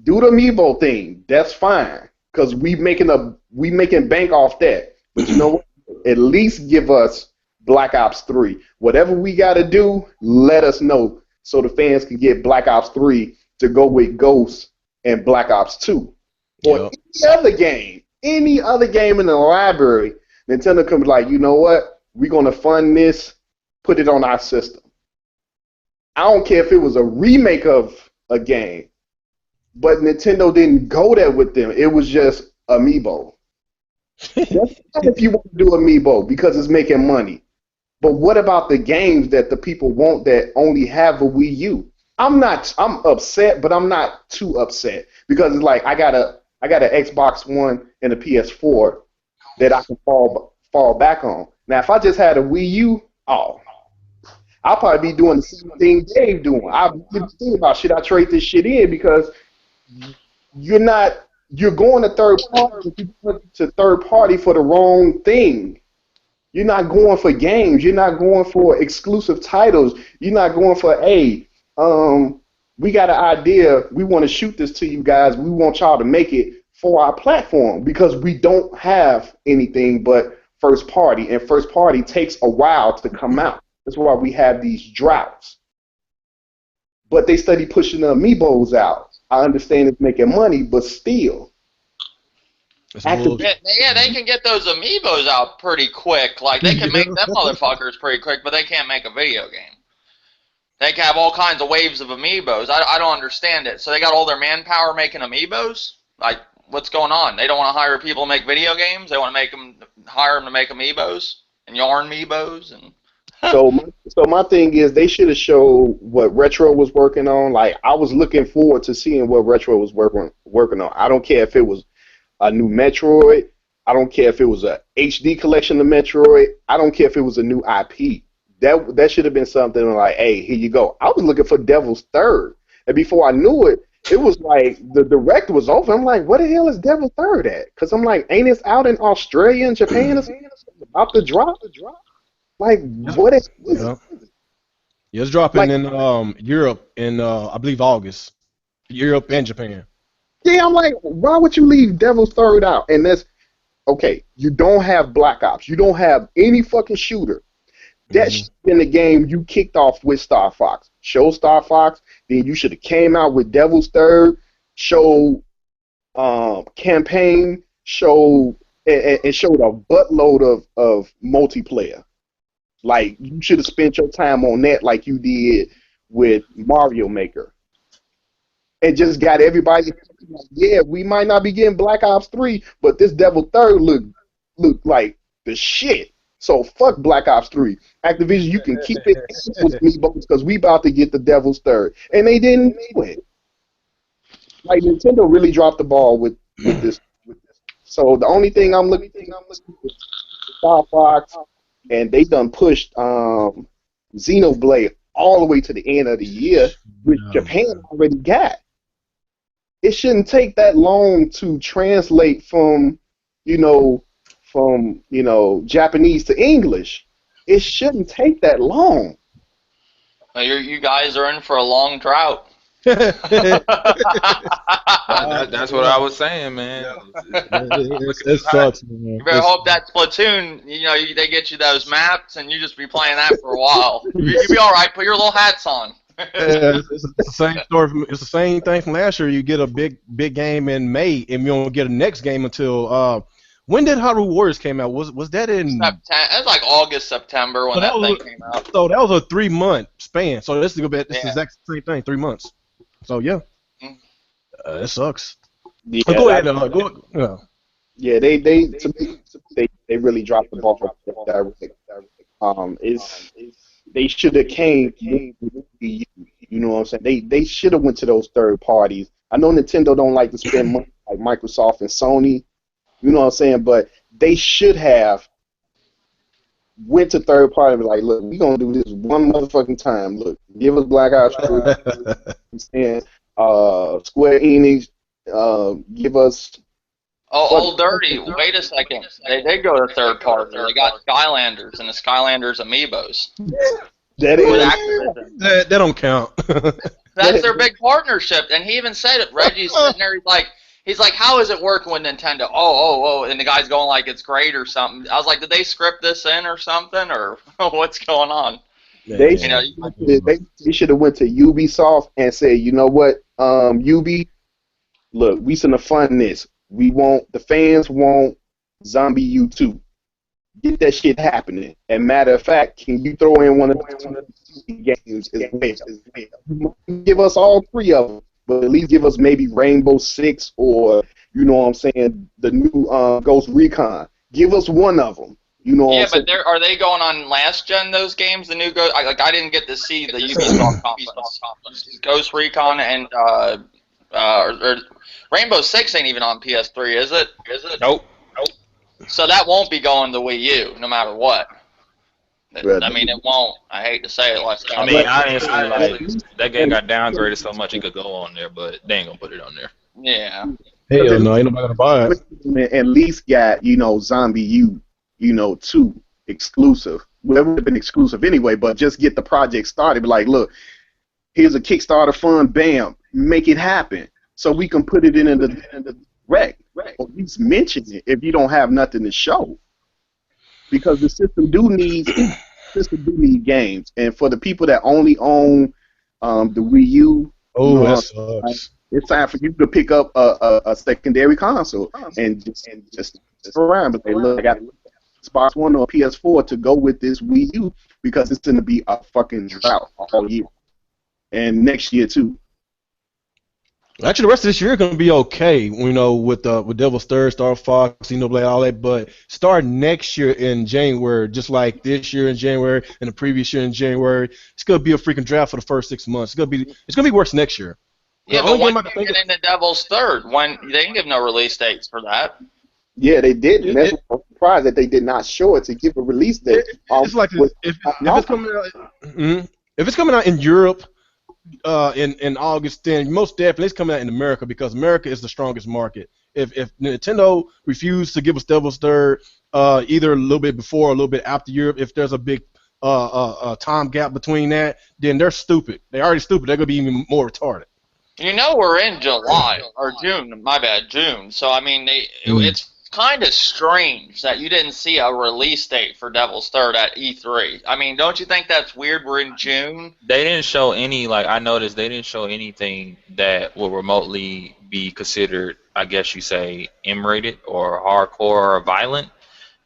do the amiibo thing. That's fine, cause we making bank off that. But you know what? At least give us Black Ops 3. Whatever we got to do, let us know so the fans can get Black Ops 3 to go with Ghost and Black Ops 2. Or Yep. any other game in the library, Nintendo could be like, you know what? We're going to fund this, put it on our system. I don't care if it was a remake of a game, but Nintendo didn't go there with them. It was just Amiibo. That's fine if you want to do Amiibo because it's making money. But what about the games that the people want that only have a Wii U? I'm upset, but I'm not too upset because it's like I got an Xbox One and a PS4 that I can fall back on. Now, if I just had a Wii U, I'll probably be doing the same thing Dave doing. I'll be thinking about should I trade this shit in because you're going to third party, for the wrong thing. You're not going for games. You're not going for exclusive titles. You're not going for, hey, we got an idea. We want to shoot this to you guys. We want y'all to make it for our platform because we don't have anything but first party, and first party takes a while to come out. That's why we have these droughts. But they study pushing the amiibos out. I understand it's making money, but still. Yeah, they can get those amiibos out pretty quick. Like, they can make them motherfuckers pretty quick, but they can't make a video game. They can have all kinds of waves of amiibos. I don't understand it. So they got all their manpower making amiibos? Like, what's going on? They don't want to hire people to make video games? They want to hire them to make amiibos and yarn amiibos? And So my thing is they should have showed what Retro was working on. Like, I was looking forward to seeing what Retro was working on. I don't care if it was a new Metroid. I don't care if it was a HD collection of Metroid. I don't care if it was a new IP. That should have been something like, hey, here you go. I was looking for Devil's Third. And before I knew it, it was like the direct was over. I'm like, where the hell is Devil Third at? Because I'm like, ain't it out in Australia and Japan or something? About to drop? Like, what is it? Yeah. Yeah, it's dropping Like, in Europe in I believe August. Europe and Japan. yeah, I'm like, why would you leave Devil's Third out? And that's okay. You don't have Black Ops. You don't have any fucking shooter. That Mhm. shit in the game you kicked off with Star Fox. Show Star Fox, then you should have came out with Devil's Third, show campaign, show and showed a buttload of multiplayer. Like you should have spent your time on that like you did with Mario Maker. And just got everybody yeah, we might not be getting Black Ops 3, but this Devil Third look like the shit. So fuck Black Ops 3. Activision, you can keep it with me because we about to get the Devil's Third. And they didn't do it. Like Nintendo really dropped the ball with this. So the only thing I'm looking is Star Fox, and they done pushed Xenoblade all the way to the end of the year, which Japan already got. It shouldn't take that long to translate from Japanese to English. It shouldn't take that long. Well, you guys are in for a long drought. That's what I was saying, man. It sucks, man. You better hope that Splatoon, they get you those maps, and you just be playing that for a while. You'll be all right. Put your little hats on. Yeah, it's the same story. It's the same thing from last year. You get a big game in May, and you don't get a next game until when did Hyrule Warriors came out? Was that in? It was like August, September when that thing came out. So that was a 3-month span. So this is the exact same thing, 3 months. So yeah, it sucks. Yeah, Go ahead. Go. Yeah. Yeah, they really dropped the ball. They should have came. You know what I'm saying? They should have went to those third parties. I know Nintendo don't like to spend money like Microsoft and Sony. You know what I'm saying? But they should have went to third party and be like, look, we're gonna do this one motherfucking time. Look, give us Black Ops 3 and Square Enix, give us Old Dirty, wait a second. They did go to third party. They got Skylanders and the Skylanders amiibos. That don't count. That's their big partnership. And he even said it. Reggie's sitting there, he's like, how is it working with Nintendo? Oh, and the guy's going like it's great or something. I was like, did they script this in or something, or what's going on? They should have went to Ubisoft and said, you know what, Ubi, look, we finna fund this. The fans want Zombie U2. Get that shit happening. And matter of fact, can you throw in one of the games as well? Give us all 3 of them, but at least give us maybe Rainbow Six or, you know what I'm saying, the new Ghost Recon. Give us one of them. You know yeah, but are they going on last gen? Those games, the new Ghost. I didn't get to see the Ubisoft conference. Ghost Recon and or Rainbow Six ain't even on PS3, is it? Nope. So that won't be going to Wii U, no matter what. I mean, it won't. I hate to say it like that. I mean, honestly, like that game got downgraded so much it could go on there, but they ain't gonna put it on there. Yeah. Hell no, ain't nobody gonna buy it. At least got Zombie U, 2 exclusive. Well, it would have been exclusive anyway, but just get the project started. Be like, look, here's a Kickstarter fund, bam, make it happen, so we can put it in the rec, or at least mention it if you don't have nothing to show. Because the system do need games, and for the people that only own the Wii U, that sucks. It's time for you to pick up a secondary console and just around. But they look, I got Xbox One or PS4 to go with this Wii U because it's going to be a fucking drought all year and next year too. Actually, the rest of this year is going to be okay, with Devil's Third, Star Fox, Xenoblade, all that. But start next year in January, just like this year in January and the previous year in January, it's going to be a freaking drought for the first 6 months. It's going to be worse next year. Yeah, but when you get into Devil's Third, when they didn't give no release dates for that. Yeah, they didn't. That's why I'm surprised that they did not show it to give a release date. It's like if it's coming out in Europe, in August, then most definitely it's coming out in America because America is the strongest market. If Nintendo refused to give us Devil's Third, either a little bit before or a little bit after Europe, if there's a big time gap between that, then they're stupid. They're already stupid. They're gonna be even more retarded. You know we're in July or June, my bad, June. So I mean, it's kind of strange that you didn't see a release date for Devil's Third at E3. I mean, don't you think that's weird? We're in June. They didn't show any, like, I noticed they didn't show anything that will remotely be considered, I guess you say, M-rated or hardcore or violent.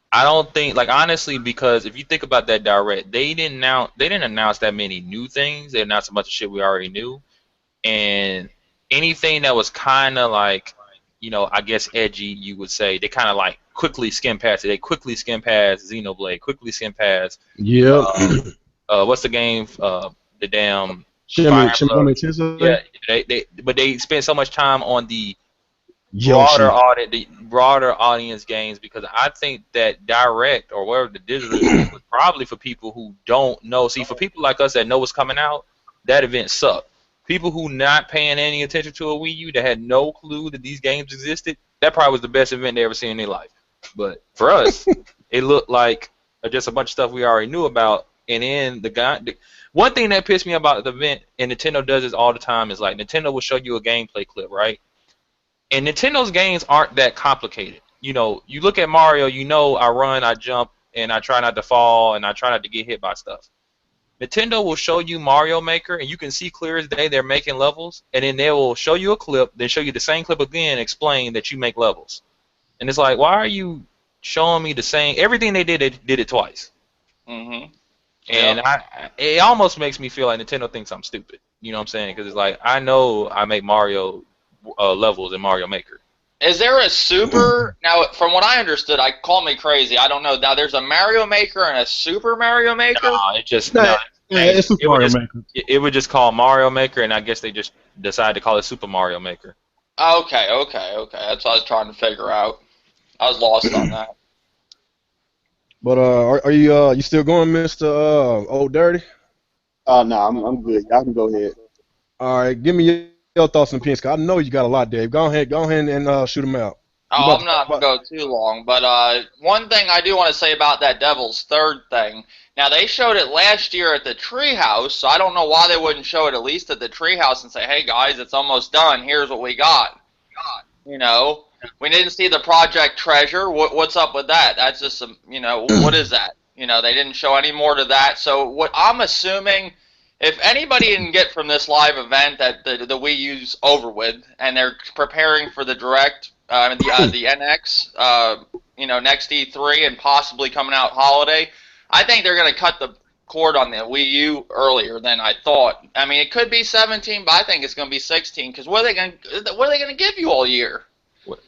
I don't think, like, honestly, because if you think about that direct, they didn't announce that many new things. They announced a bunch of shit we already knew, and anything that was kind of like, I guess edgy, you would say, they kind of like quickly skim past it. They quickly skim past Xenoblade, quickly skim past Yep. what's the game? The damn Shimmy, Fire Shimmy Emblem. Tensei? Yeah, but they spent so much time on the Yoshi. broader audience games, because I think that direct or whatever the digital event was probably for people who don't know. See, for people like us that know what's coming out, that event sucked. People who not paying any attention to a Wii U, that had no clue that these games existed, that probably was the best event they ever seen in their life. But for us, it looked like just a bunch of stuff we already knew about. And then one thing that pissed me about the event, and Nintendo does this all the time, is like Nintendo will show you a gameplay clip, right? And Nintendo's games aren't that complicated. You look at Mario, I run, I jump, and I try not to fall, and I try not to get hit by stuff. Nintendo will show you Mario Maker, and you can see clear as day they're making levels, and then they will show you a clip, then show you the same clip again, explain that you make levels. And it's like, why are you showing me the same? Everything they did it twice. Mm-hmm. And it almost makes me feel like Nintendo thinks I'm stupid. You know what I'm saying? Because it's like, I know I make Mario levels in Mario Maker. Is there a super? Now, from what I understood, call me crazy. I don't know. Now, there's a Mario Maker and a Super Mario Maker. No, it just It's Super Mario Maker. It would just call Mario Maker, and I guess they just decided to call it Super Mario Maker. Okay. That's what I was trying to figure out. I was lost on that. But are you still going, Mr. Old Dirty? No, I'm good. Y'all can go ahead. All right, give me your thoughts and opinions. 'Cause I know you got a lot, Dave. Go ahead and shoot them out. Oh, I'm not going to go too long, but one thing I do want to say about that Devil's Third thing. Now, they showed it last year at the Treehouse, so I don't know why they wouldn't show it at least at the Treehouse and say, hey, guys, it's almost done. Here's what we got. We didn't see the Project Treasure. What's up with that? That's just, what is that? They didn't show any more to that. So what I'm assuming, if anybody didn't get from this live event that the Wii U's over with, and they're preparing for the Direct, the NX, next E3 and possibly coming out holiday, I think they're going to cut the cord on the Wii U earlier than I thought. I mean, it could be 17, but I think it's going to be 16. Because what are they going to give you all year?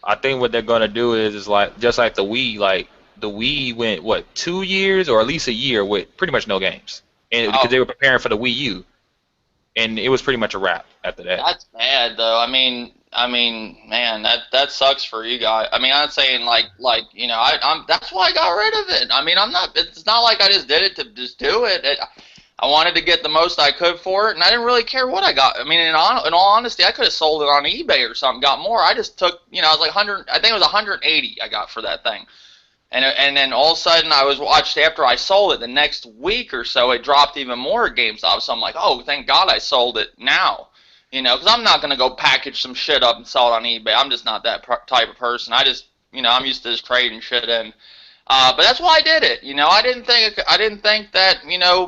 I think what they're going to do is like just like the Wii, the Wii went 2 years or at least a year with pretty much no games, and because they were preparing for the Wii U, and it was pretty much a wrap after that. That's bad though. I mean, man, that sucks for you guys. I mean, I'm saying I'm that's why I got rid of it. I mean, it's not like I just did it to just do it. I wanted to get the most I could for it, and I didn't really care what I got. I mean, in all honesty, I could have sold it on eBay or something, got more. I just took, I was like 100. I think it was 180 I got for that thing, and then all of a sudden I was watched after I sold it. The next week or so, it dropped even more at GameStop. So I'm like, oh, thank God I sold it now, because I'm not gonna go package some shit up and sell it on eBay. I'm just not that type of person. I just, I'm used to just trading shit in. But that's why I did it. I didn't think that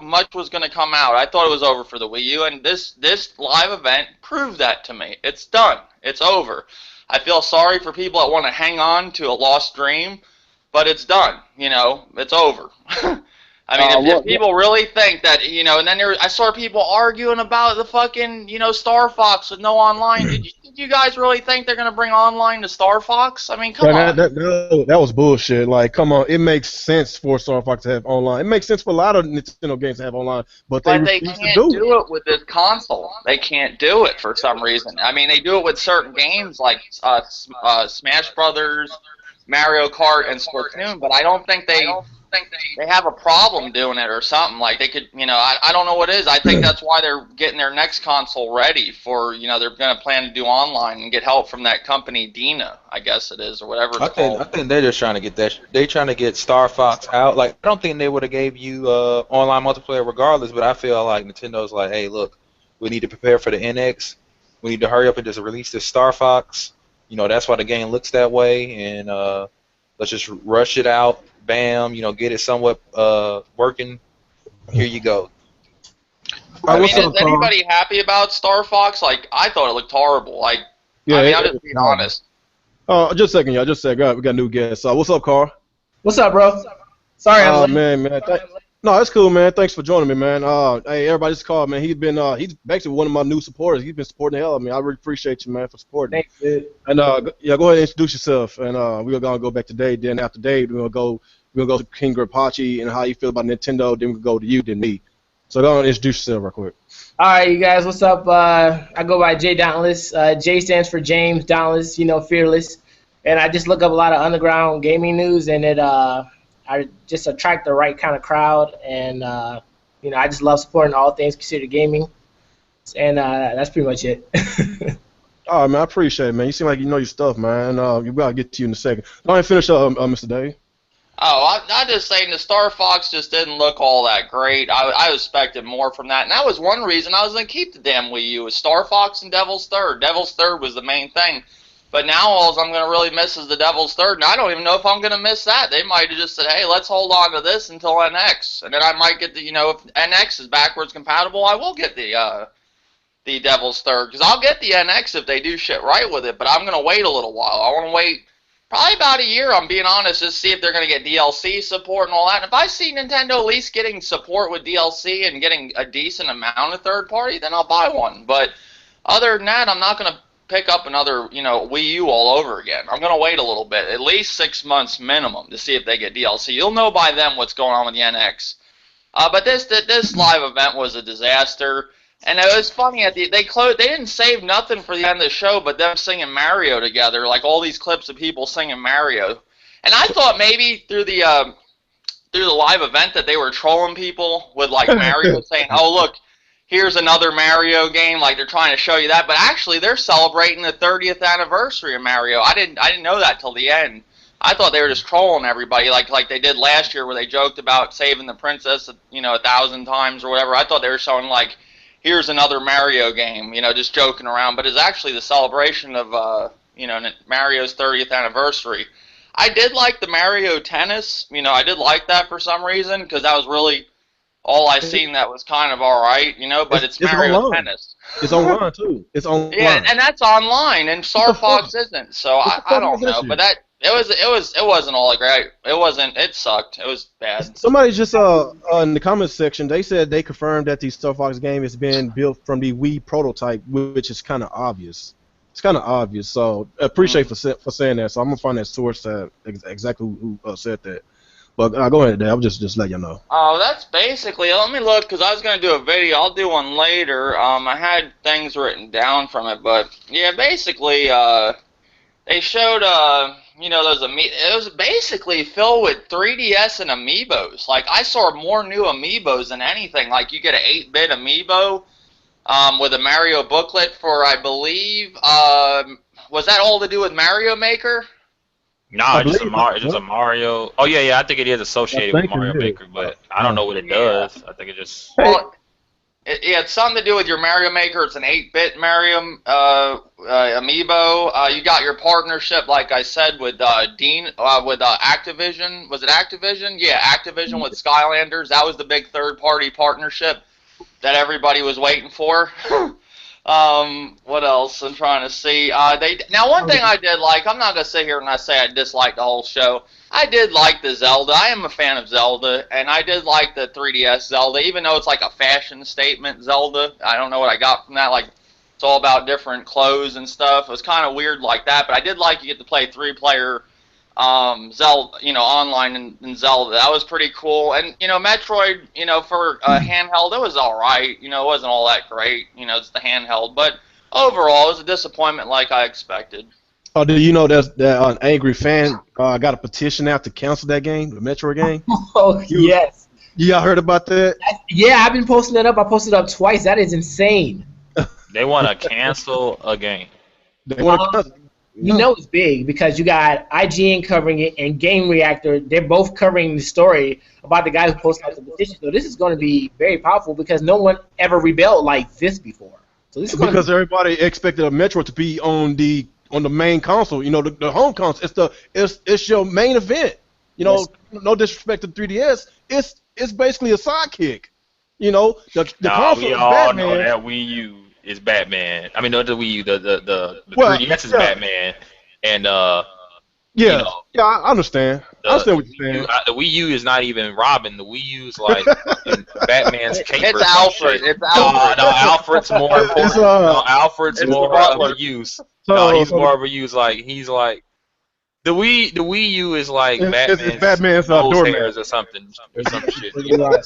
much was going to come out. I thought it was over for the Wii U, and this live event proved that to me. It's done. It's over. I feel sorry for people that want to hang on to a lost dream, but it's done. It's over. I mean, if people really think that, and then I saw people arguing about the fucking, Star Fox with no online. Did you guys really think they're going to bring online to Star Fox? I mean, come on. That was bullshit. Like, come on. It makes sense for Star Fox to have online. It makes sense for a lot of Nintendo games to have online, but they can't to do it with this console. They can't do it for some reason. I mean, they do it with certain games like Smash Brothers, Mario Kart, and Splatoon, but I don't think think they have a problem doing it or something. Like they could, I don't know what it is. I think that's why they're getting their next console ready for, they're going to plan to do online and get help from that company Dina, I guess it is, or whatever it's called. I think they're just trying to get that. They trying to get Star Fox out. Like I don't think they would have gave you online multiplayer regardless. But I feel like Nintendo's like, hey, look, we need to prepare for the NX. We need to hurry up and just release this Star Fox. That's why the game looks that way, and let's just rush it out. Bam, get it somewhat working. Here you go. I mean, is anybody happy about Star Fox? Like, I thought it looked horrible. Like, yeah, I mean, I'm just being honest. Just a second, y'all. Just a second. We got a new guest. What's up, Carl? What's up, bro? Sorry, I'm late. Man. No, it's cool, man. Thanks for joining me, man. Hey, everybody, just called, man. He's basically one of my new supporters. He's been supporting the hell out of me. I really appreciate you, man, for supporting me. Thanks, dude. And go ahead and introduce yourself. And we're gonna go back to Dave. Then after Dave, we're gonna go to King Apache and how you feel about Nintendo. Then we'll go to you, then me. So go ahead and introduce yourself real quick. All right, you guys, what's up? I go by Jay Dauntless. J stands for James, Dauntless, fearless. And I just look up a lot of underground gaming news, and I just attract the right kind of crowd, and I just love supporting all things considered gaming, and that's pretty much it. All right, man, I appreciate it, man. You seem like you know your stuff, man. We gotta get to you in a second. Go ahead and finish up, Mr. Dave. Oh, I just saying the Star Fox just didn't look all that great. I expected more from that, and that was one reason I was gonna keep the damn Wii U. Was Star Fox and Devil's Third. Devil's Third was the main thing. But now all I'm going to really miss is the Devil's Third, and I don't even know if I'm going to miss that. They might have just said, hey, let's hold on to this until NX. And then I might get the, if NX is backwards compatible, I will get the Devil's Third. Because I'll get the NX if they do shit right with it, but I'm going to wait a little while. I want to wait probably about a year, I'm being honest, just see if they're going to get DLC support and all that. And if I see Nintendo at least getting support with DLC and getting a decent amount of third party, then I'll buy one. But other than that, I'm not going to pick up another, Wii U all over again. I'm going to wait a little bit, at least 6 months minimum, to see if they get DLC. You'll know by then what's going on with the NX. But this live event was a disaster, and it was funny. They didn't save nothing for the end of the show, but them singing Mario together, like all these clips of people singing Mario. And I thought maybe through the live event that they were trolling people with like Mario saying, "Oh look, here's another Mario game," like they're trying to show you that, but actually they're celebrating the 30th anniversary of Mario. I didn't know that till the end. I thought they were just trolling everybody, like they did last year, where they joked about saving the princess, 1,000 times or whatever. I thought they were showing like, here's another Mario game, just joking around. But it's actually the celebration of Mario's 30th anniversary. I did like the Mario Tennis. I did like that for some reason, because that was really all I seen that was kind of all right, but it's Mario online. Tennis. It's online too. It's online. Yeah, and that's online, and Star Fox isn't. So I don't know, but it wasn't all great. It wasn't. It sucked. It was bad. Somebody just in the comments section, they said they confirmed that the Star Fox game is being built from the Wii prototype, which is kind of obvious. It's kind of obvious. So I appreciate for saying that. So I'm gonna find that source that exactly who said that. But go ahead, Dave. I'll just let you know. Oh, that's basically. Let me look, because I was gonna do a video. I'll do one later. I had things written down from it, but yeah, basically, they showed those it was basically filled with 3DS and amiibos. Like I saw more new amiibos than anything. Like you get an 8-bit amiibo with a Mario booklet for, I believe, was that all to do with Mario Maker? No, it's just a Mario. Oh yeah, I think it is associated with Mario Maker, but I don't know what it does. I think it just. Well, it's something to do with your Mario Maker. It's an 8-bit Mario amiibo. You got your partnership, like I said, with Activision. Was it Activision? Yeah, Activision with Skylanders. That was the big third-party partnership that everybody was waiting for. What else? I'm trying to see. Now one thing I did like. I'm not gonna sit here and I say I disliked the whole show. I did like the Zelda. I am a fan of Zelda, and I did like the 3DS Zelda, even though it's like a fashion statement Zelda. I don't know what I got from that. Like it's all about different clothes and stuff. It was kind of weird like that, but I did like you get to play 3-player Zelda, online in Zelda. That was pretty cool. And Metroid, for handheld, it was all right. It wasn't all that great. It's the handheld, but overall, it was a disappointment, like I expected. Oh, do you know that an angry fan got a petition out to cancel that game, the Metro game? Oh You yes, you all heard about that? yeah. I've been posting it up. I posted it up twice. That is insane. They want to cancel a game. They want to cancel. You Yeah. know it's big because you got IGN covering it and Game Reactor. They're both covering the story about the guy who posted out the petition. So this is going to be very powerful because no one ever rebelled like this before. So this is going to Because everybody expected a Metro to be on the main console. You know, the home console. It's your main event. You know, Yes. no disrespect to 3DS. It's basically a sidekick. You know, the Nah, console we is all know Batman. that Wii U is Batman. I mean, not the Wii U, the Well, 3DS is yeah, Batman, and you yeah, know, yeah. I understand. I the understand the what you're Wii U, saying. the Wii U is not even Robin. The Wii U is like fucking Batman's cape It's or some Alfred. shit. It's No, Alfred. no, Alfred's more It's important. No, Alfred's It's the more of a butler. use. No, so he's so more of a use. Like he's like the Wii U is like it's Batman's Batman's nose doormat. hairs or something or some shit. You're right.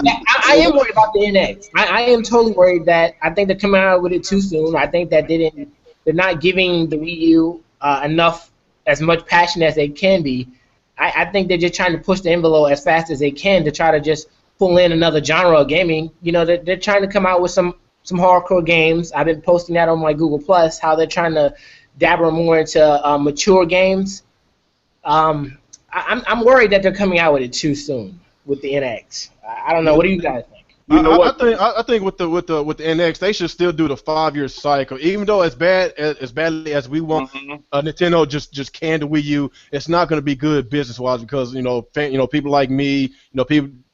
Yeah, I am worried about the NX. I am totally worried that I think they're coming out with it too soon. I think that they're not giving the Wii U enough as much passion as they can be. I think they're just trying to push the envelope as fast as they can to try to just pull in another genre of gaming. You know, they're trying to come out with some hardcore games. I've been posting that on my Google Plus, how they're trying to dabble more into mature games. I'm worried that they're coming out with it too soon with the NX. I don't know. What do you guys think? You know what? I think with the NX they should still do the 5 year cycle. Even though as badly as we want Hmm. Nintendo just canned the Wii U, it's not going to be good business wise because people like me,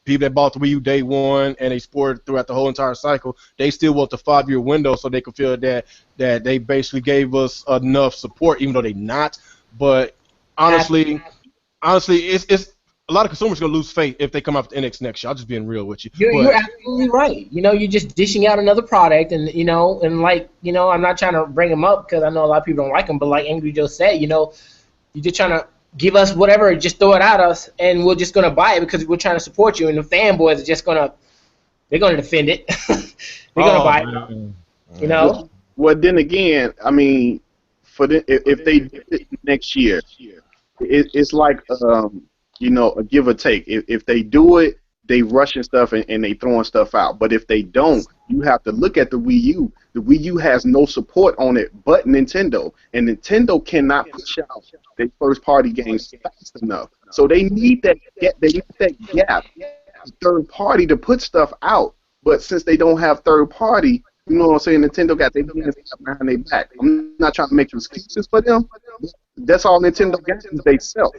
people that bought the Wii U day one and they sported throughout the whole entire cycle, they still want the 5 year window so they can feel that they basically gave us enough support, even though they not. But honestly, it's a lot of consumers gonna lose faith if they come out with the NX next year. I'm just being real with you. You're But absolutely right. You know, you're just dishing out another product, and I'm not trying to bring them up because I know a lot of people don't like them. But like Angry Joe said, you're just trying to give us whatever, just throw it at us, and we're just gonna buy it because we're trying to support you. And the fanboys are just they're gonna defend it. They're gonna oh buy it. man, You know. Well, then again, I mean, if they did it next year, it's like a give or take. If they do it, they rushing stuff and they throwing stuff out. But if they don't, you have to look at the Wii U. The Wii U has no support on it but Nintendo, and Nintendo cannot push out their first party games fast enough. So they need that gap, third party to put stuff out. But since they don't have third party, you know what I'm saying? Nintendo got their hands behind their back. I'm not trying to make excuses for them. That's all Nintendo got is they sell.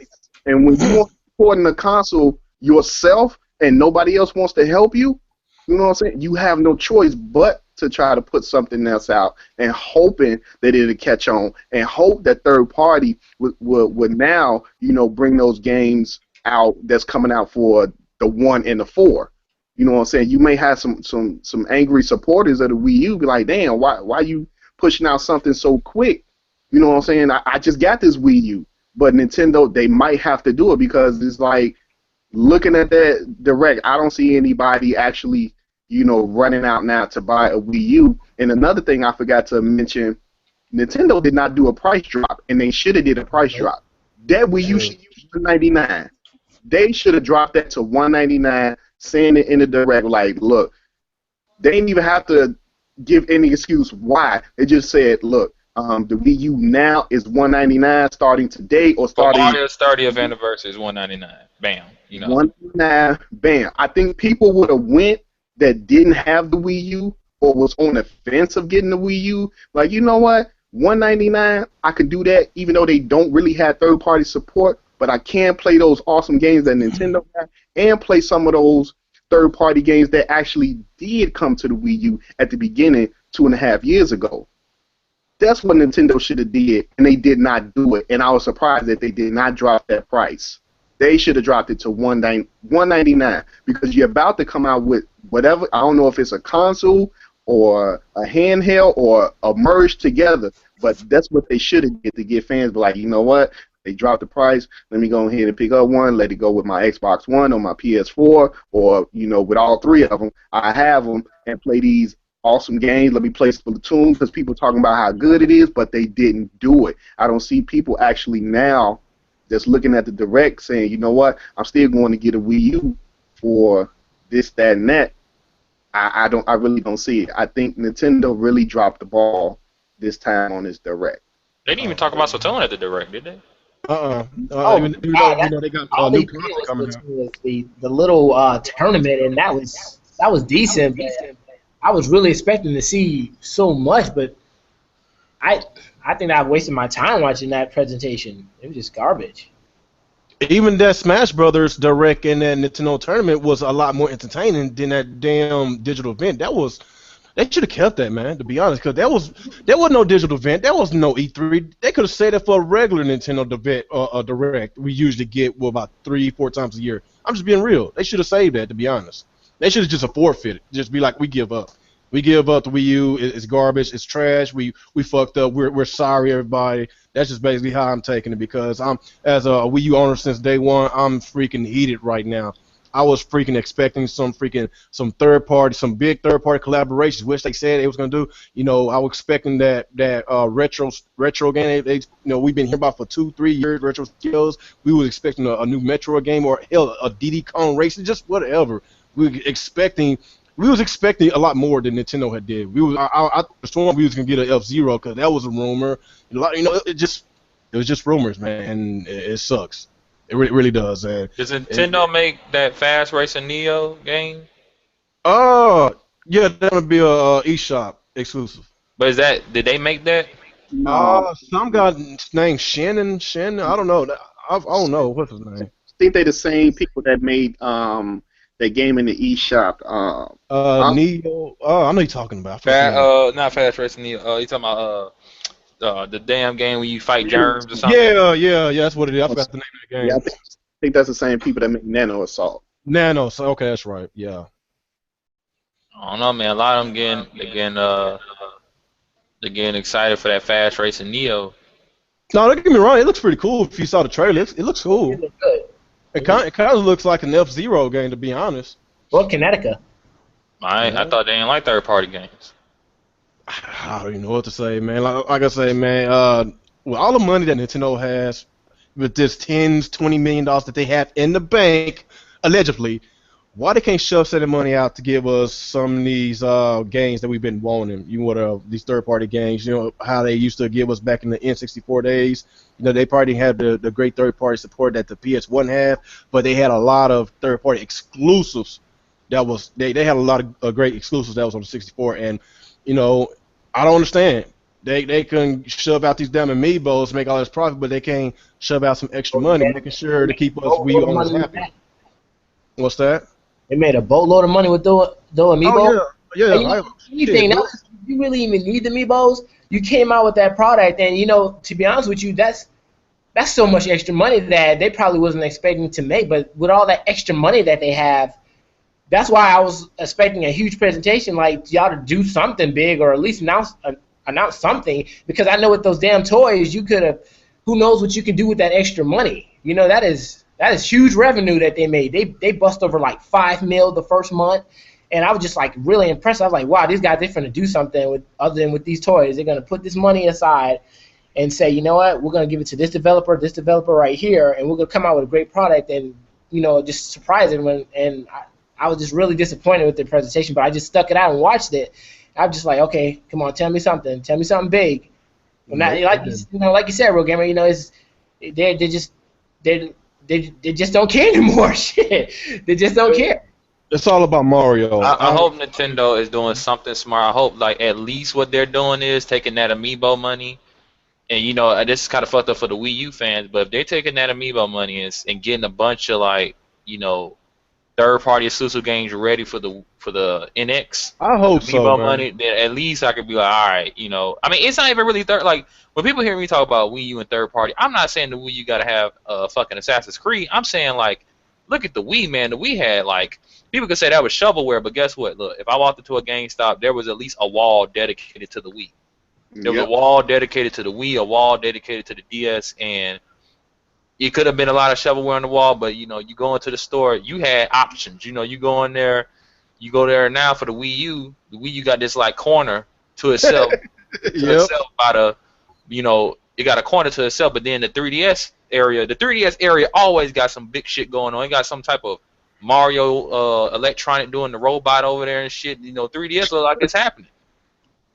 And when you want to support in a console yourself and nobody else wants to help you, you know what I'm saying? You have no choice but to try to put something else out and hoping that it'll catch on and hope that third party would now, bring those games out that's coming out for the 1 and the 4. You know what I'm saying? You may have some angry supporters of the Wii U be like, damn, why you pushing out something so quick? You know what I'm saying? I just got this Wii U. But Nintendo, they might have to do it because it's like looking at that direct, I don't see anybody actually, running out now to buy a Wii U. And another thing I forgot to mention, Nintendo did not do a price drop, and they should have did a price drop. That Wii U should be $199. They should have dropped that to $199, saying it in the direct, like, look, they didn't even have to give any excuse why. They just said, look, the Wii U now is $199 starting today or For starting Mario's 30th anniversary is $199. Bam. $199. Bam. I think people would have went that didn't have the Wii U or was on the fence of getting the Wii U. Like, you know what? $199, I could do that even though they don't really have third-party support, but I can play those awesome games that Nintendo has and play some of those third-party games that actually did come to the Wii U at the beginning 2.5 years ago. That's what Nintendo should have did, and they did not do it. And I was surprised that they did not drop that price. They should have dropped it to $199 because you're about to come out with whatever. I don't know if it's a console or a handheld or a merged together, but that's what they should have did to get fans. But like, you know what? They dropped the price. Let me go ahead and pick up one. Let it go with my Xbox One or my PS4 or with all three of them. I have them and play these awesome games. Let me play Splatoon because people talking about how good it is, but they didn't do it. I don't see people actually now just looking at the direct saying, you know what, I'm still going to get a Wii U for this, that, and that. I really don't see it. I think Nintendo really dropped the ball this time on this direct. They didn't even talk about Splatoon at the direct, did they? Oh Even though God, they got all a they new did console was coming out. the little tournament, and that was decent. But I was really expecting to see so much, but I I think I wasted my time watching that presentation. It was just garbage. Even that Smash Brothers direct and that Nintendo tournament was a lot more entertaining than that damn digital event. They should have kept that, man. To be honest, because there was no digital event. There was no E3. They could have said it for a regular Nintendo direct. We usually get about 3-4 times a year. I'm just being real. They should have saved that. To be honest, they should have just forfeited. Just be like, we give up. We give up the Wii U. It's garbage. It's trash. We fucked up. We're sorry, everybody. That's just basically how I'm taking it because I'm as a Wii U owner since day one. I'm freaking heated right now. I was freaking expecting some third party, some big third party collaborations, which they said they was gonna do. You know, I was expecting that retro game. We've been hearing about for 2-3 years retro skills. We was expecting a new Metro game or hell a Diddy Kong Racing, just whatever. We was expecting a lot more than Nintendo had did. I sworn we was gonna get an F-Zero because that was a rumor. It was just rumors, man, and it sucks. It really does. And Does Nintendo make that Fast Racing Neo game? oh, yeah, that would be a eShop exclusive. But did they make that? No, Some guy named Shannon. I don't know. I don't know what's his I name. think they the same people that made that game in the eShop. Neo. Oh, I know you're talking about. I forgot his name. Not Fast Racing Neo. You talking about the damn game where you fight germs or something? Yeah. That's what it is. I forgot the name of the Yeah, game. I think that's the same people that make Nano Assault. Nano. So okay, that's right. Yeah. I don't know, man. A lot of them they're getting excited for that Fast Racing Neo. No, don't get me wrong. It looks pretty cool. If you saw the trailer, it looks It cool. looked good. It kind of looks like an F-Zero game, to be honest. Or Connecticut. I thought they didn't like third party games. I don't even know what to say, man. Like I say, man, with all the money that Nintendo has, with this $10-20 million that they have in the bank, allegedly, why they can't shove some of the money out to give us some of these games that we've been wanting? These third-party games. You know how they used to give us back in the N64 days. You know they probably didn't have the great third-party support that the PS1 had, but they had a lot of third-party exclusives. They had a lot of great exclusives that was on the 64, and you know I don't understand. They can shove out these damn amiibos, make all this profit, but they can't shove out some extra money, making sure to keep us Wii U owners happy. What's that? They made a boatload of money with the amiibo. Oh yeah. And anything else, you really even need the amiibos. You came out with that product, and to be honest with you, that's so much extra money that they probably wasn't expecting to make. But with all that extra money that they have, that's why I was expecting a huge presentation, like y'all to do something big or at least announce something. Because I know with those damn toys, you could have. Who knows what you can do with that extra money? That is huge revenue that they made. They bust over like $5 million the first month, and I was just like really impressed. I was like, wow, these guys they're gonna do something other than with these toys. They're gonna put this money aside and say, you know what, we're gonna give it to this developer right here, and we're gonna come out with a great product and just surprise everyone. And I was just really disappointed with the presentation, but I just stuck it out and watched it. I was just like, okay, come on, tell me something big. Well, not, like you said, Real Gamer, they just don't care anymore. Shit, they just don't care. It's all about Mario. I hope Nintendo is doing something smart. I hope like at least what they're doing is taking that amiibo money, and this is kind of fucked up for the Wii U fans, but if they're taking that amiibo money and getting a bunch of like third-party exclusive games ready for the NX. I hope so, man. Money, then at least I could be like, all right, I mean, it's not even really like when people hear me talk about Wii U and third-party, I'm not saying the Wii U gotta have fucking Assassin's Creed. I'm saying like, look at the Wii, man. The Wii had like people could say that was shovelware, but guess what? Look, if I walked into a GameStop, there was at least a wall dedicated to the Wii. There was a wall dedicated to the Wii, a wall dedicated to the DS, and it could have been a lot of shovelware on the wall, but you go into the store, you had options. You go in there, you go there now for the Wii U. The Wii U got this like corner to itself, Yep. by the, it got a corner to itself. But then the 3DS area always got some big shit going on. It got some type of Mario electronic doing the robot over there and shit. 3DS look like it's happening.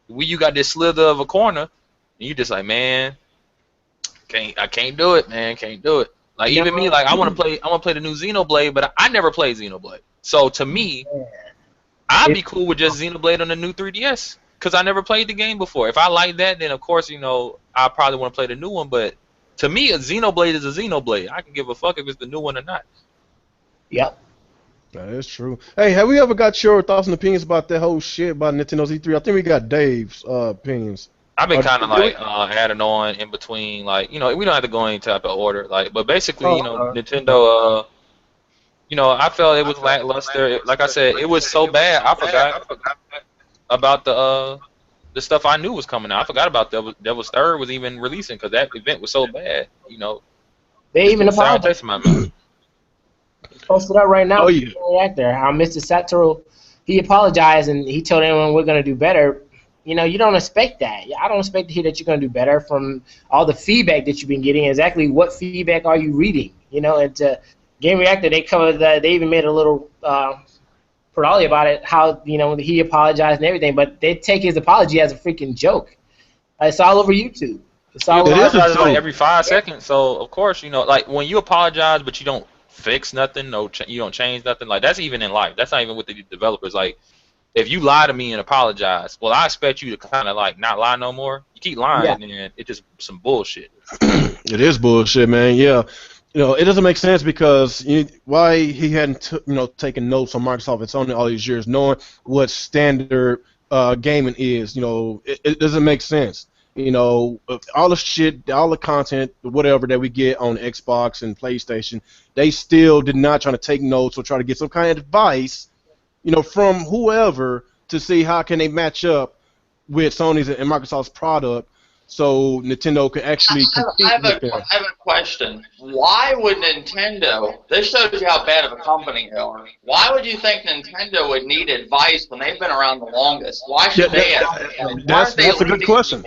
The Wii U got this slither of a corner, and you just like, man, I can't do it, man, can't do it. Like even me, like I want to play the new Xenoblade, but I never played Xenoblade. So to me, I'd be cool with just Xenoblade on the new 3DS because I never played the game before. If I like that, then of course I probably want to play the new one. But to me, a Xenoblade is a Xenoblade. I can give a fuck if it's the new one or not. Yep. That is true. Hey, have we ever got your thoughts and opinions about that whole shit about Nintendo's E3? I think we got Dave's opinions. I've been kind of like adding on in between, like we don't have to go any type of order, like, but basically, Nintendo, I felt it was lackluster. Like I said, it was so bad, I forgot about the stuff I knew was coming out. I forgot about Devil's Third was even releasing because that event was so bad. They even apologized. Posted up right now. Oh yeah. Actor, how Mr. Satoru, he apologized and he told everyone we're gonna do better. You don't expect that. I don't expect to hear that you're going to do better from all the feedback that you've been getting. Exactly what feedback are you reading? And Game Reactor, they covered that. They even made a little parody about it, how he apologized and everything. But they take his apology as a freaking joke. It's all over YouTube. It's all over like every 5 seconds. So of course, like when you apologize, but you don't fix nothing, you don't change nothing. Like that's even in life. That's not even with the developers. Like, if you lie to me and apologize, well, I expect you to kind of like not lie no more. You keep lying, and it's just some bullshit. It is bullshit, man. Yeah, it doesn't make sense because why he hadn't taken notes on Microsoft and Sony all these years, knowing what standard gaming is. It doesn't make sense. All the shit, all the content, whatever that we get on Xbox and PlayStation, they still did not try to take notes or try to get some kind of advice. From whoever to see how can they match up with Sony's and Microsoft's product, so Nintendo could actually compete. I have a question. Why would Nintendo? This shows you how bad of a company they are. Why would you think Nintendo would need advice when they've been around the longest? Why should they have? That's a good question.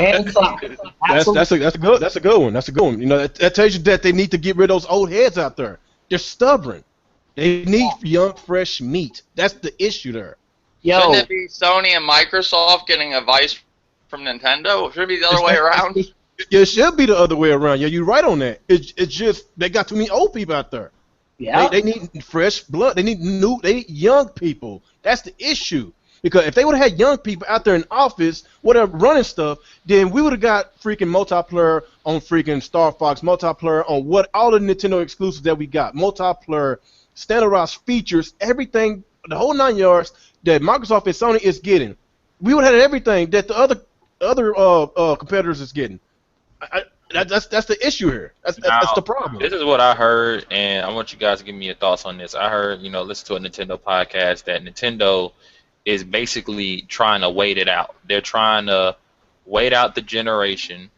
And clap. That's a good one. That's a good one. That tells you that they need to get rid of those old heads out there. They're stubborn. They need young, fresh meat. That's the issue there. Shouldn't it be Sony and Microsoft getting advice from Nintendo? Should it be the other way around? It should be the other way around. Yeah, you're right on that. It's just they got too many old people out there. Yeah. They need fresh blood. They need young people. That's the issue. Because if they would have had young people out there in office, whatever, running stuff, then we would have got freaking multiplayer on freaking Star Fox, multiplayer on all the Nintendo exclusives that we got, multiplayer, standardized features, everything, the whole 9 yards that Microsoft and Sony is getting. We would have had everything that the other competitors is getting. That's the issue here. That's the problem. This is what I heard, and I want you guys to give me your thoughts on this. I heard, listen to a Nintendo podcast that Nintendo is basically trying to wait it out. They're trying to wait out the generation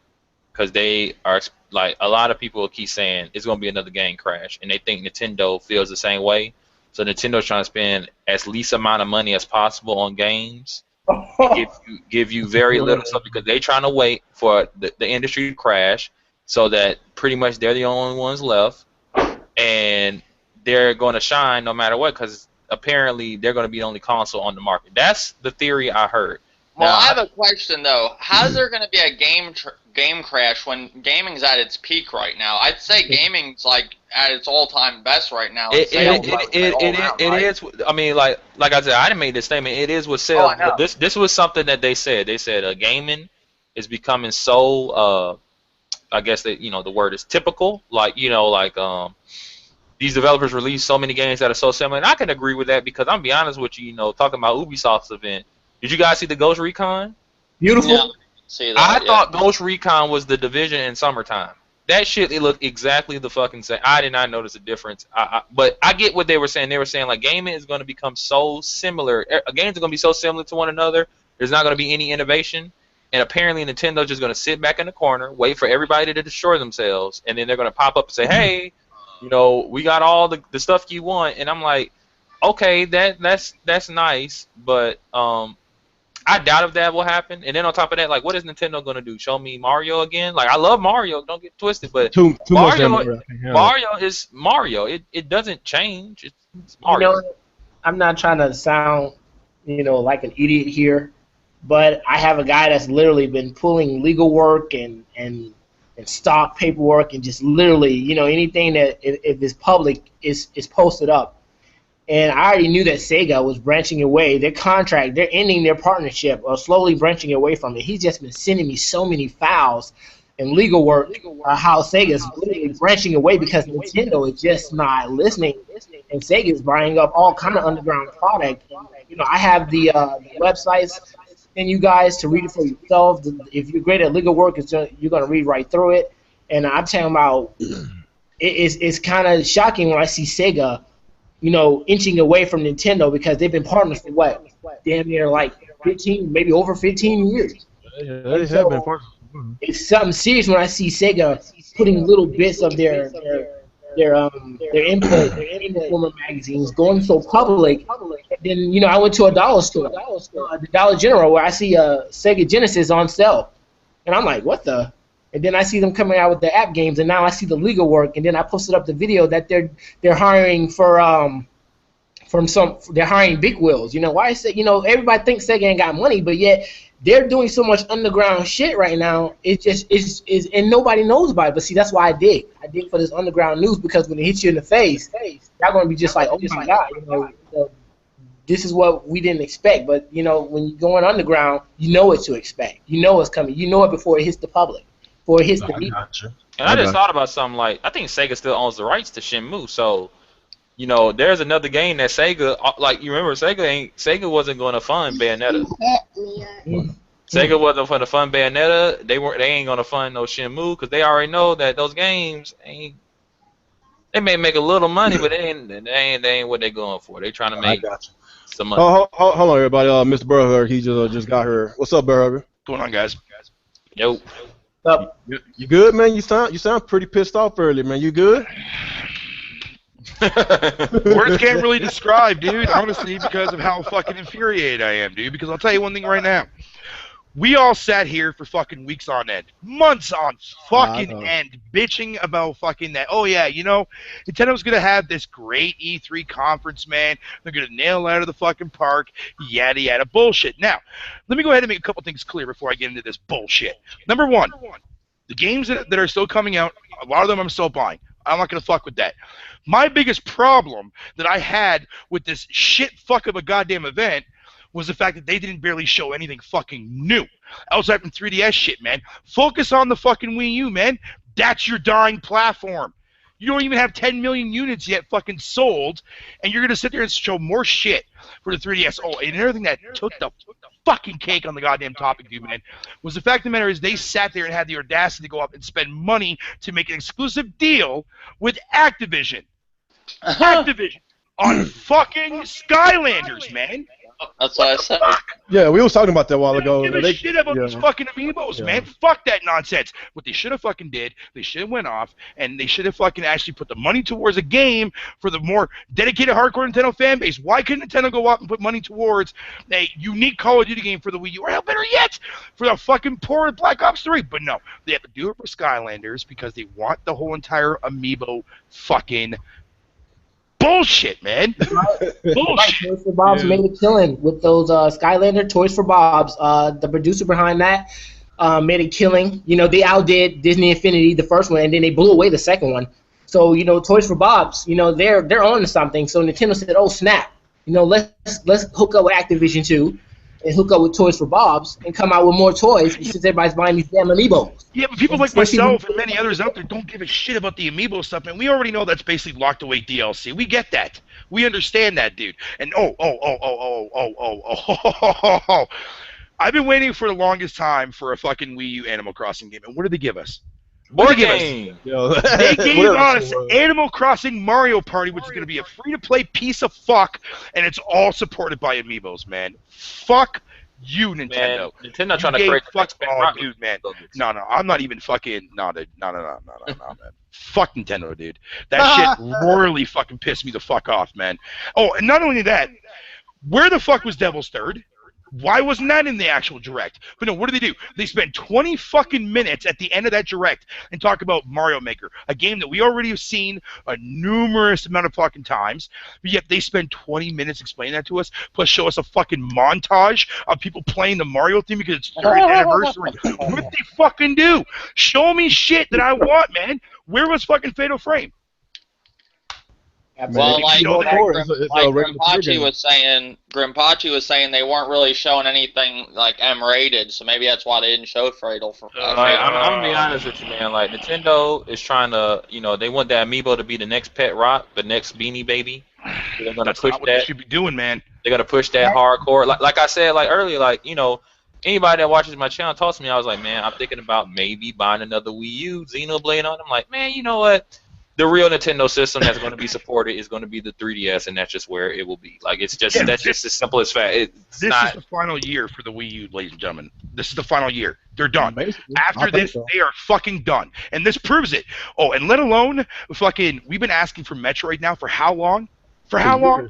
because they are, like, a lot of people keep saying it's going to be another game crash, and they think Nintendo feels the same way. So Nintendo's trying to spend as least amount of money as possible on games, give you very little stuff because they're trying to wait for the industry to crash so that pretty much they're the only ones left, and they're going to shine no matter what because apparently they're going to be the only console on the market. That's the theory I heard. Well, now, I have a question though. How's there going to be a game crash when gaming's at its peak right now? I'd say gaming's like at its all-time best right now. It is. I mean, like I said, I didn't make this statement. It is what sales. Oh, this was something that they said. They said gaming is becoming so. I guess that the word is typical. Like these developers release so many games that are so similar, and I can agree with that because I'm be honest with you. Talking about Ubisoft's event. Did you guys see the Ghost Recon? Beautiful. Yeah, see that, I thought Ghost Recon was the Division in summertime. That shit, it looked exactly the fucking same. I did not notice a difference. But I get what they were saying. They were saying like gaming is going to become so similar. Games are going to be so similar to one another. There's not going to be any innovation. And apparently Nintendo's just going to sit back in the corner, wait for everybody to destroy themselves, and then they're going to pop up and say, hey, we got all the stuff you want. And I'm like, okay, that's nice, but I doubt if that will happen. And then on top of that, like, what is Nintendo gonna do? Show me Mario again? Like, I love Mario. Don't get twisted, but Too much damn Mario, Mario. I can't handle it. Mario is Mario. It doesn't change. It's You Mario. know, I'm not trying to sound, like an idiot here, but I have a guy that's literally been pulling legal work and stock paperwork and just literally, anything that if it's public is posted up. And I already knew that Sega was branching away. Their contract, they're ending their partnership or slowly branching away from it. He's just been sending me so many files and legal work, how Sega's literally branching away because Nintendo is just not listening. And Sega's buying up all kind of underground product. And, I have the websites and you guys to read it for yourself. If you're great at legal work, you're going to read right through it. And I'm talking about it's kind of shocking when I see Sega inching away from Nintendo because they've been partners for what? Damn near like 15, maybe over 15 years. Yeah, And they have been so part. it's something serious when I see Sega putting little bits of their input in the former magazines going so public. And then I went to a dollar store, the Dollar General, where I see a Sega Genesis on sale, and I'm like, what the? And then I see them coming out with the app games, and now I see the legal work. And then I posted up the video that they're hiring they're hiring big wheels. Why is it? Everybody thinks Sega ain't got money, but yet they're doing so much underground shit right now. It just is and nobody knows about it. But see, that's why I dig. I dig for this underground news because when it hits you in the face, y'all gonna be just like, oh my god, this is what we didn't expect. But when you're going underground, you know what to expect. You know what's coming. You know it before it hits the public. Before it hits the media. Gotcha. And I just thought about something like, I think Sega still owns the rights to Shenmue, so there's another game that Sega, like, you remember Sega wasn't going to fund Bayonetta. Sega wasn't going to fund Bayonetta. They ain't going to fund no Shenmue because they already know that those games ain't. They may make a little money, but they ain't what they're going for. They trying to make some money. Oh, hold on, everybody. Mr. Burger, he just got here. What's up, Burger? What's going on, guys? Yo. You good, man? You sound pretty pissed off earlier, man. You good? Words can't really describe, dude, honestly, because of how fucking infuriated I am, dude. Because I'll tell you one thing right now. We all sat here for fucking weeks on end, months on fucking end, bitching about fucking that. Oh, yeah, Nintendo's going to have this great E3 conference, man. They're going to nail it out of the fucking park, yada, yada, bullshit. Now, let me go ahead and make a couple things clear before I get into this bullshit. Number one, the games that are still coming out, a lot of them I'm still buying. I'm not going to fuck with that. My biggest problem that I had with this shit fuck of a goddamn event was the fact that they didn't barely show anything fucking new. Outside from 3DS shit, man. Focus on the fucking Wii U, man. That's your dying platform. You don't even have 10 million units yet fucking sold, and you're going to sit there and show more shit for the 3DS. Oh, and another thing that took the fucking cake on the goddamn topic, dude, man, was the fact of the matter is they sat there and had the audacity to go up and spend money to make an exclusive deal with Activision. Activision on fucking Skylanders, man. That's what I said. Yeah, we was talking about that a while ago. Give a shit about these fucking amiibos, man. Fuck that nonsense. What they should have fucking did, they should have went off, and they should have fucking actually put the money towards a game for the more dedicated hardcore Nintendo fan base. Why couldn't Nintendo go out and put money towards a unique Call of Duty game for the Wii U, or hell better yet, for the fucking poor Black Ops 3? But no, they have to do it for Skylanders because they want the whole entire amiibo fucking bullshit, man. Bullshit. Toys for Bob's made a killing with those Skylander Toys for Bob's. The producer behind that made a killing. They outdid Disney Infinity, the first one, and then they blew away the second one. So Toys for Bob's, they're on to something. So Nintendo said, "Oh snap, let's hook up with Activision too." And hook up with Toys for Bob's and come out with more toys since everybody's buying these damn amiibos. Yeah, but people like myself and many others out there don't give a shit about the amiibo stuff, and we already know that's basically locked away DLC. We get that. We understand that, dude. And I've been waiting for the longest time for a fucking Wii U Animal Crossing game, and what did they give us? Board game. They gave us Animal Crossing Mario Party, which is going to be a free-to-play piece of fuck, and it's all supported by amiibos, man. Fuck You, Man, Nintendo. Nintendo You trying to gave create the fuck. next Pet Oh, Rock. dude, man. No, I'm not even fucking. No, man. Fuck Nintendo, dude. That shit royally fucking pissed me the fuck off, man. Oh, and not only that, where the fuck was Devil's Third? Why wasn't that in the actual direct? But no, what do? They spent 20 fucking minutes at the end of that direct and talk about Mario Maker, a game that we already have seen a numerous amount of fucking times, but yet they spend 20 minutes explaining that to us, plus show us a fucking montage of people playing the Mario theme because it's 30th anniversary. What did they fucking do? Show me shit that I want, man. Where was fucking Fatal Frame? Well, like regular Grimpachi was saying they weren't really showing anything like M-rated, so maybe that's why they didn't show Fatal. I'm gonna be honest with you, man. Like Nintendo is trying to, they want that amiibo to be the next Pet Rock, the next Beanie Baby. So they're gonna That's push not what that. they should be doing, man. They're gonna push that hardcore. Like I said, like earlier, anybody that watches my channel talks to me, I was like, man, I'm thinking about maybe buying another Wii U, Xenoblade on. I'm like, man, you know what? The real Nintendo system that's going to be supported is going to be the 3DS, and that's just where it will be. Like it's just that's just as simple as fact. This is the final year for the Wii U, ladies and gentlemen. This is the final year. They're done. Basically, After this, they are fucking done, and this proves it. Oh, and let alone fucking, we've been asking for Metroid now for how long? For how long?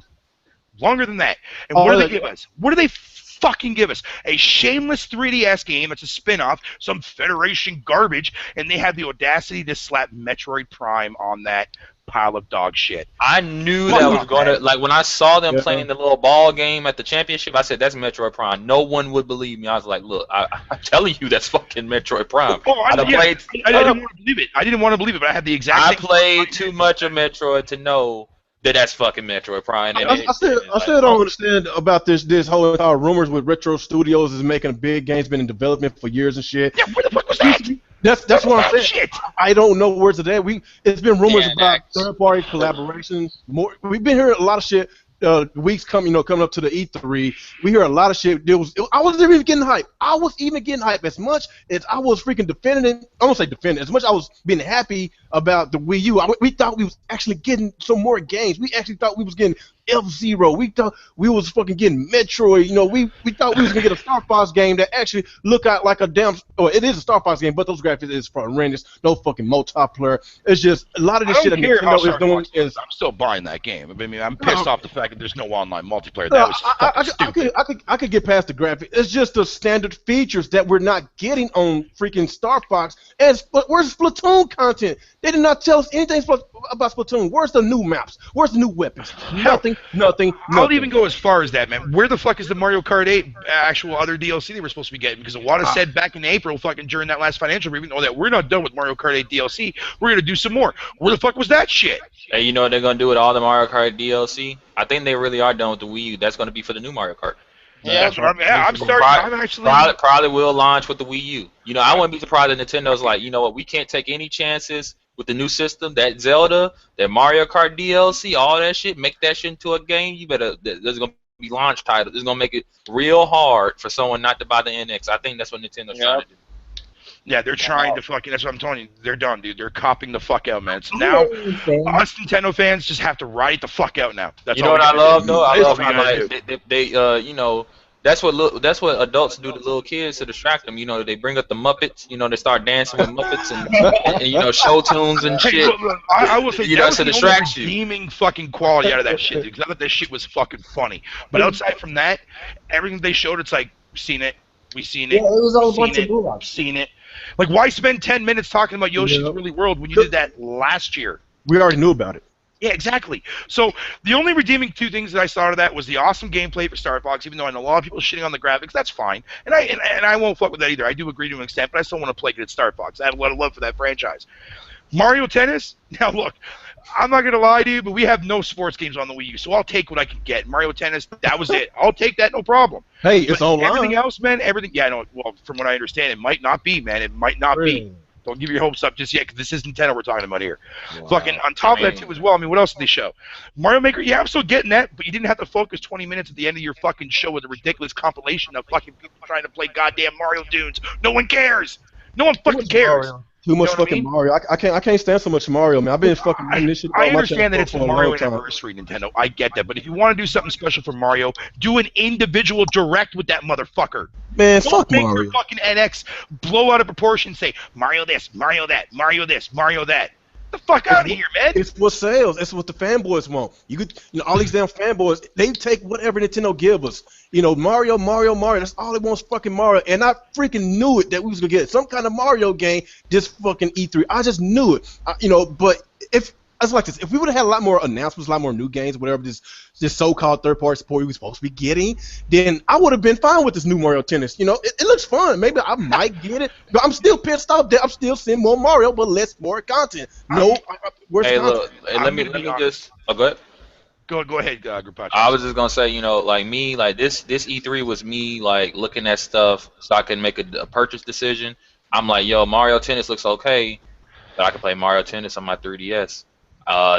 Longer than that. And what do they give us? What do they fucking give us? A shameless 3DS game that's a spin-off, some Federation garbage, and they have the audacity to slap Metroid Prime on that pile of dog shit. I knew that was going to, like, when I saw them playing the little ball game at the championship, I said, that's Metroid Prime. No one would believe me. I was like, look, I'm telling you that's fucking Metroid Prime. I didn't want to believe it. I didn't want to believe it, but I had the exact I played too much of Metroid to know that's fucking Metroid Prime. And I still don't understand about this whole entire rumors with Retro Studios is making big games, been in development for years and shit. Yeah, where the fuck was that? That's what I'm saying. Shit. I don't know where's it at. It's been rumors about third-party collaborations. We've been hearing a lot of shit. Weeks coming up to the E3, we hear a lot of shit. I wasn't even getting hyped. I was even getting hyped as much as I was freaking defending. I won't say defending. As much as I was being happy about the Wii U, we thought we was actually getting some more games. We actually thought we was getting F-Zero. We thought we was fucking getting Metroid. We thought we was gonna get a Star Fox game that actually look out like a damn. It is a Star Fox game, but those graphics is horrendous. No fucking multiplayer. It's just a lot of this shit that Nintendo is doing. I'm still buying that game. I mean, I'm pissed off the fact that there's no online multiplayer. That was fucking stupid. I could get past the graphics. It's just the standard features that we're not getting on freaking Star Fox. And where's Splatoon content? They did not tell us anything about Splatoon. Where's the new maps? Where's the new weapons? Nothing. I'll even go as far as that, man. Where the fuck is the Mario Kart 8 actual other DLC they were supposed to be getting? Because Iwata said back in April, fucking during that last financial briefing, that we're not done with Mario Kart 8 DLC. We're gonna do some more. Where the fuck was that shit? Hey, you know what they're gonna do with all the Mario Kart DLC? I think they really are done with the Wii U. That's gonna be for the new Mario Kart. Yeah, that's what I'm starting. I'm actually probably will launch with the Wii U. I wouldn't be surprised if Nintendo's like, you know what, we can't take any chances with the new system. That Zelda, that Mario Kart DLC, all that shit, make that shit into a game. You better. There's gonna be launch titles. It's gonna make it real hard for someone not to buy the NX. I think that's what Nintendo's trying to do. Yeah, they're trying to fucking. That's what I'm telling you. They're done, dude. They're copying the fuck out, man. So now, us Nintendo fans just have to ride the fuck out now. That's you know what I love, though. I love how they that's what adults do to little kids to distract them. They bring up the Muppets. They start dancing with Muppets and show tunes and shit. Hey, I will say that's to distract you. Redeeming fucking quality out of that shit, because I thought that shit was fucking funny. But outside from that, everything they showed, it's like we've seen it. Yeah, it was all a bunch of bullshit. Seen it. Like, why spend 10 minutes talking about Yoshi's Woolly World when you did that last year? We already knew about it. Yeah, exactly. So the only redeeming two things that I saw out of that was the awesome gameplay for Star Fox, even though I know a lot of people shitting on the graphics. That's fine. And I won't fuck with that either. I do agree to an extent, but I still want to play good at Star Fox. I have a lot of love for that franchise. Mario Tennis? Now, look, I'm not going to lie to you, but we have no sports games on the Wii U, so I'll take what I can get. Mario Tennis, that was it. I'll take that, no problem. Hey, it's online. Everything else, man, well, from what I understand, it might not be, man. It might not be. Don't give your hopes up just yet, because this is Nintendo we're talking about here. Wow. Fucking on top of that, too, as well, what else did they show? Mario Maker, yeah, I'm still getting that, but you didn't have to focus 20 minutes at the end of your fucking show with a ridiculous compilation of fucking people trying to play goddamn Mario dunes. No one cares. No one fucking cares. Too You know much what I fucking mean? Mario. I can't stand so much Mario, man. I've been fucking running this shit I about my channel understand that it's for the a Mario long time. anniversary, Nintendo. I get that, but if you want to do something special for Mario, do an individual direct with that motherfucker. Man, Don't fuck make your Mario. fucking NX blow out of proportion. Say Mario this, Mario that, Mario this, Mario that. Get the fuck out of here, man. It's what sells. It's what the fanboys want. All these damn fanboys, they take whatever Nintendo give us. Mario, Mario, Mario. That's all they want is fucking Mario. And I freaking knew it that we was gonna get some kind of Mario game this fucking E3. I just knew it. But if it's like this, if we would have had a lot more announcements, a lot more new games, whatever this so-called third-party support we were supposed to be getting, then I would have been fine with this new Mario Tennis. It looks fun. Maybe I might get it, but I'm still pissed off that I'm still seeing more Mario, but less more content. Where's the Hey, content? look, hey, let me just. Oh, go ahead. Go ahead, Grupacho. I was just gonna say, like me, like this E3 was me like looking at stuff so I can make a purchase decision. I'm like, yo, Mario Tennis looks okay, but I can play Mario Tennis on my 3DS.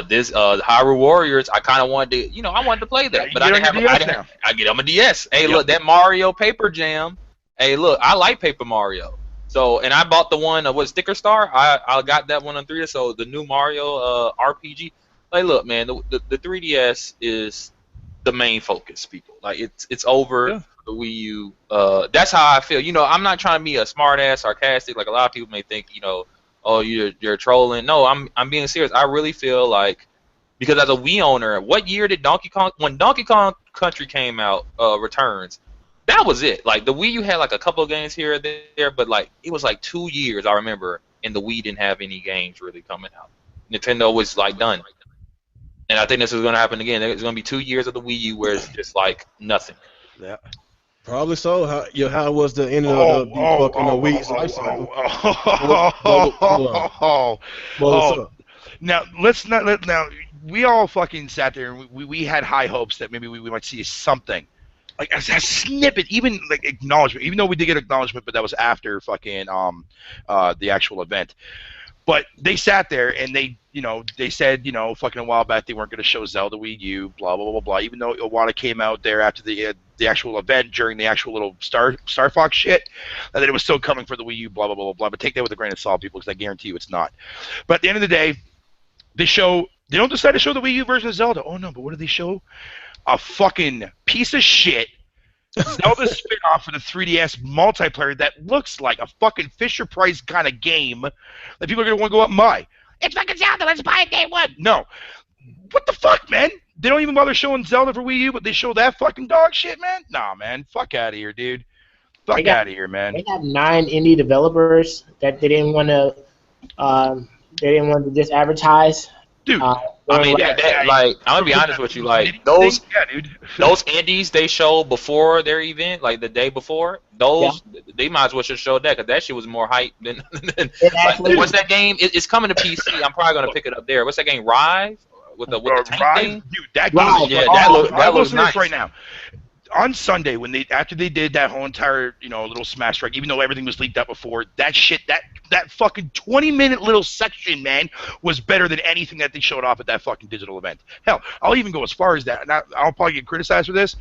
This Hyrule Warriors, I kind of wanted to, I wanted to play that, but I didn't have. I get on my DS. Hey, look, that Mario Paper Jam. Hey, look, I like Paper Mario. So, and I bought the one, Sticker Star? I got that one on 3DS. So the new Mario RPG. Like, look, man, the 3DS is the main focus, people. Like, it's over the Wii U. That's how I feel. I'm not trying to be a smart ass, sarcastic, like a lot of people may think. Oh, you're trolling. No, I'm being serious. I really feel like, because as a Wii owner, what year did when Donkey Kong Country came out, Returns, that was it. Like, the Wii U had like a couple of games here or there, but like it was like 2 years, I remember, and the Wii didn't have any games really coming out. Nintendo was like done. And I think this is going to happen again. It's going to be 2 years of the Wii U where it's just like nothing. Yeah. Probably so. How was the end of the fucking Wii's life cycle? What's up? Now let's not let now. We all fucking sat there and we had high hopes that maybe we might see something, like a snippet, even like acknowledgement. Even though we did get acknowledgement, but that was after fucking the actual event. But they sat there and they said, fucking a while back they weren't going to show Zelda Wii U, blah, blah, blah, blah. Even though Iwata came out there after the actual event during the actual little Star Fox shit, that it was still coming for the Wii U, blah, blah, blah, blah, blah. But take that with a grain of salt, people, because I guarantee you it's not. But at the end of the day, they don't decide to show the Wii U version of Zelda. Oh, no, but what do they show? A fucking piece of shit Zelda spin-off for the 3DS multiplayer that looks like a fucking Fisher-Price kind of game that people are going to want to go out and buy. It's fucking Zelda, let's buy it day one. No. What the fuck, man? They don't even bother showing Zelda for Wii U, but they show that fucking dog shit, man? Nah, man. Fuck out of here, dude. Fuck out of here, man. They have 9 indie developers that they didn't want to just advertise. Dude. I mean, like, I'm gonna be honest with you, like those indies they show before their event, like the day before, they might as well should show that, because that shit was more hype than like, what's that game? It's coming to PC. I'm probably gonna pick it up there. What's that game? Rise with the tank thing? Dude, that game. Yeah, that looks nice right now. On Sunday, after they did that whole entire little smash track, even though everything was leaked up before, that shit, that fucking 20-minute little section, man, was better than anything that they showed off at that fucking digital event. Hell, I'll even go as far as that. Now, I'll probably get criticized for this.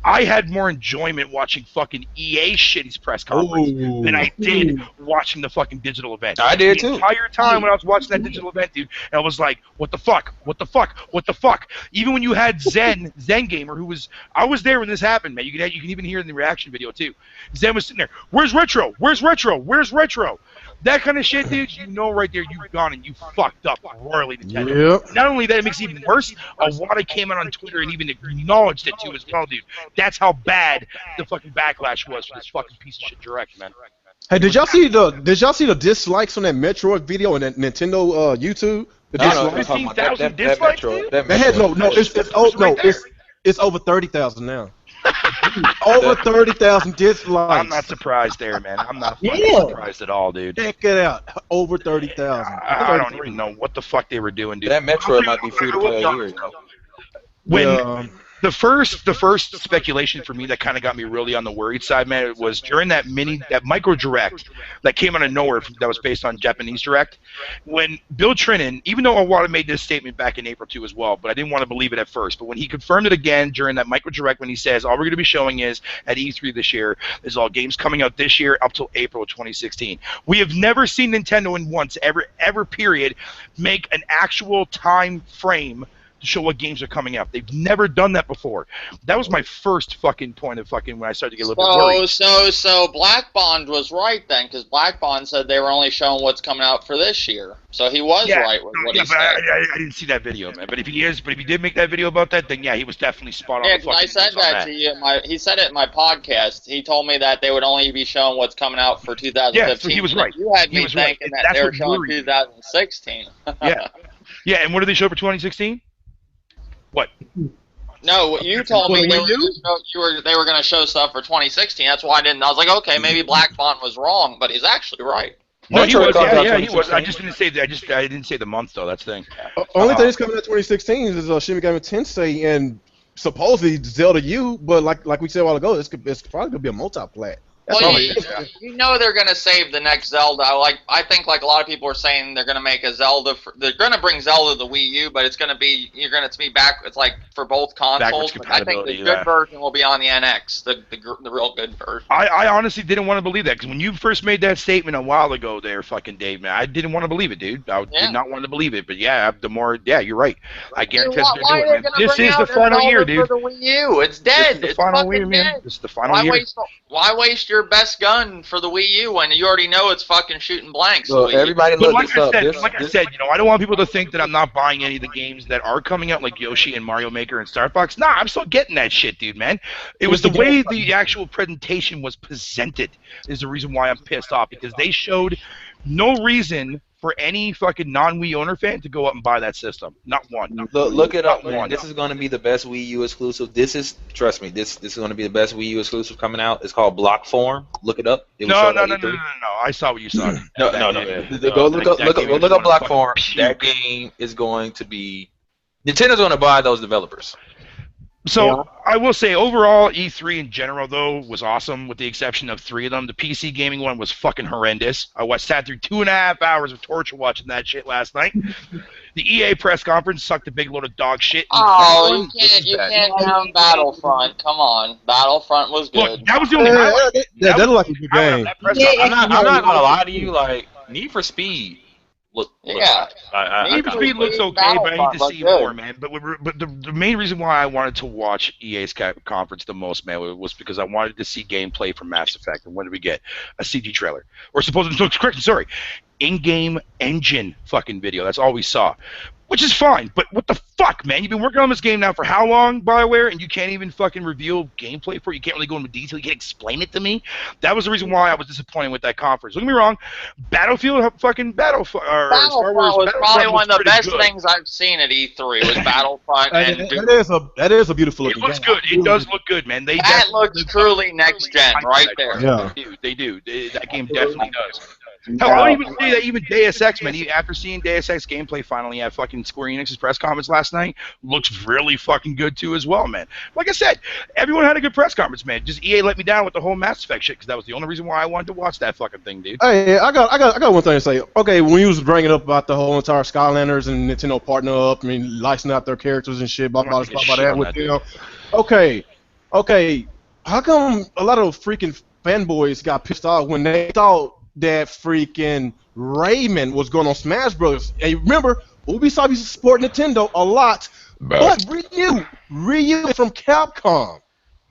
I had more enjoyment watching fucking EA shitty's press conference than I did watching the fucking digital event. I did too. The entire time when I was watching that digital event, dude, and I was like, what the fuck? What the fuck? What the fuck? Even when you had Zen Gamer, I was there when this happened, man. You can even hear it in the reaction video too. Zen was sitting there, where's Retro? Where's Retro? Where's Retro? That kind of shit, dude, right there, you've gone and you fucked up royally, Nintendo. Yep. Not only that, it makes it even worse, Iwata came out on Twitter and even acknowledged it too as well, dude. That's how bad the fucking backlash was for this fucking piece of shit direct, man. Hey, did y'all see the dislikes on that Metroid video on that Nintendo YouTube? The dislikes? 15,000 dislikes, dude? They had it's over 30,000 now. Over 30,000 dislikes. I'm not surprised there, man. I'm not fucking surprised at all, dude. Check it out. Over 30,000. I don't even know what the fuck they were doing, dude. That Metroid might be free to play a year ago. When The first speculation for me that kind of got me really on the worried side, man, it was during that micro direct that came out of nowhere that was based on Japanese direct, when Bill Trinan, even though Iwata made this statement back in April too as well, but I didn't want to believe it at first, but when he confirmed it again during that micro direct, when he says all we're going to be showing is at E3 this year is all games coming out this year up till April of 2016. We have never seen Nintendo in once ever period make an actual time frame to show what games are coming out. They've never done that before. That was my first fucking point of fucking when I started to get a little bit worried. So Black Bond was right then, because Black Bond said they were only showing what's coming out for this year. So he was right with what he said. I didn't see that video, man. But if he did make that video about that, then yeah, he was definitely spot on. Yeah, because I said that to you. He said it in my podcast. He told me that they would only be showing what's coming out for 2015. Yeah, so he was right. You had me thinking that they were showing 2016. Yeah, and what did they show for 2016? What? No, you told me they were going to show stuff for 2016. That's why I was like, okay, maybe Black Bond was wrong, but he's actually right. No, he was. Yeah, he was. I just didn't say. I didn't say the month though. That's the thing. Only thing that's coming out 2016 is Shin Megami Tensei and supposedly Zelda U, but like we said a while ago, it's probably gonna be a multi-plat. Well, you know they're gonna save the next Zelda. I think like a lot of people are saying they're gonna make a Zelda. They're gonna bring Zelda to the Wii U, but it's gonna be be back. It's like for both consoles. I think the good version will be on the NX, the real good version. I honestly didn't want to believe that because when you first made that statement a while ago, there, fucking Dave, man, I didn't want to believe it, dude. I did not want to believe it, but you're right. I guarantee they're doing it. This is the final year, dude. For the Wii U, it's dead. It's the final year, man. This is the final year. Why waste your best gun for the Wii U when you already know it's fucking shooting blanks? So everybody look like this up. Like I said, I don't want people to think that I'm not buying any of the games that are coming out, like Yoshi and Mario Maker and Star Fox. Nah, I'm still getting that shit, dude, man. It was the way the actual presentation was presented is the reason why I'm pissed off, because they showed no reason for any fucking non-Wii owner fan to go up and buy that system. Not one. Look it up, man. This is going to be the best Wii U exclusive. Trust me, this is going to be the best Wii U exclusive coming out. It's called Block Form. Look it up. No. I saw what you saw. No. Go look up Block Form. That game is going to be... Nintendo's going to buy those developers. So I will say overall, E3 in general though was awesome, with the exception of 3 of them. The PC gaming one was fucking horrendous. I sat through 2.5 hours of torture watching that shit last night. The EA press conference sucked a big load of dog shit. Oh, you can't down Battlefront. Come on, Battlefront was good. Look, that was the only highlight. That looked like a good game. I'm not gonna lie to you. Like Need for Speed. Need for Speed looks okay, but I need to see more, man. But the main reason why I wanted to watch EA's conference the most, man, was because I wanted to see gameplay from Mass Effect. And what did we get? A CG trailer, or in-game engine fucking video. That's all we saw, which is fine. But what the fuck, man? You've been working on this game now for how long, BioWare, and you can't even fucking reveal gameplay for it? You can't really go into detail. You can't explain it to me? That was the reason why I was disappointed with that conference. Don't get me wrong. Star Wars Battlefront was probably one of the best things I've seen at E3 was Battlefront. That is a beautiful looking game. It looks good. It does look good, man. That looks truly next gen right there. Yeah. They do. That game definitely does. Hell, I'll even say that even Deus Ex, man, after seeing Deus Ex gameplay finally at fucking Square Enix's press conference last night, looks really fucking good too as well, man. Like I said, everyone had a good press conference, man. Just EA let me down with the whole Mass Effect shit, because that was the only reason why I wanted to watch that fucking thing, dude. Hey, I got one thing to say. Okay, when you was bringing up about the whole entire Skylanders and Nintendo partner up, I mean, licensing out their characters and shit, blah that with them. Okay, how come a lot of freaking fanboys got pissed off when they thought that freaking Rayman was going on Smash Bros. And remember, Ubisoft used to support Nintendo a lot, but Ryu is from Capcom.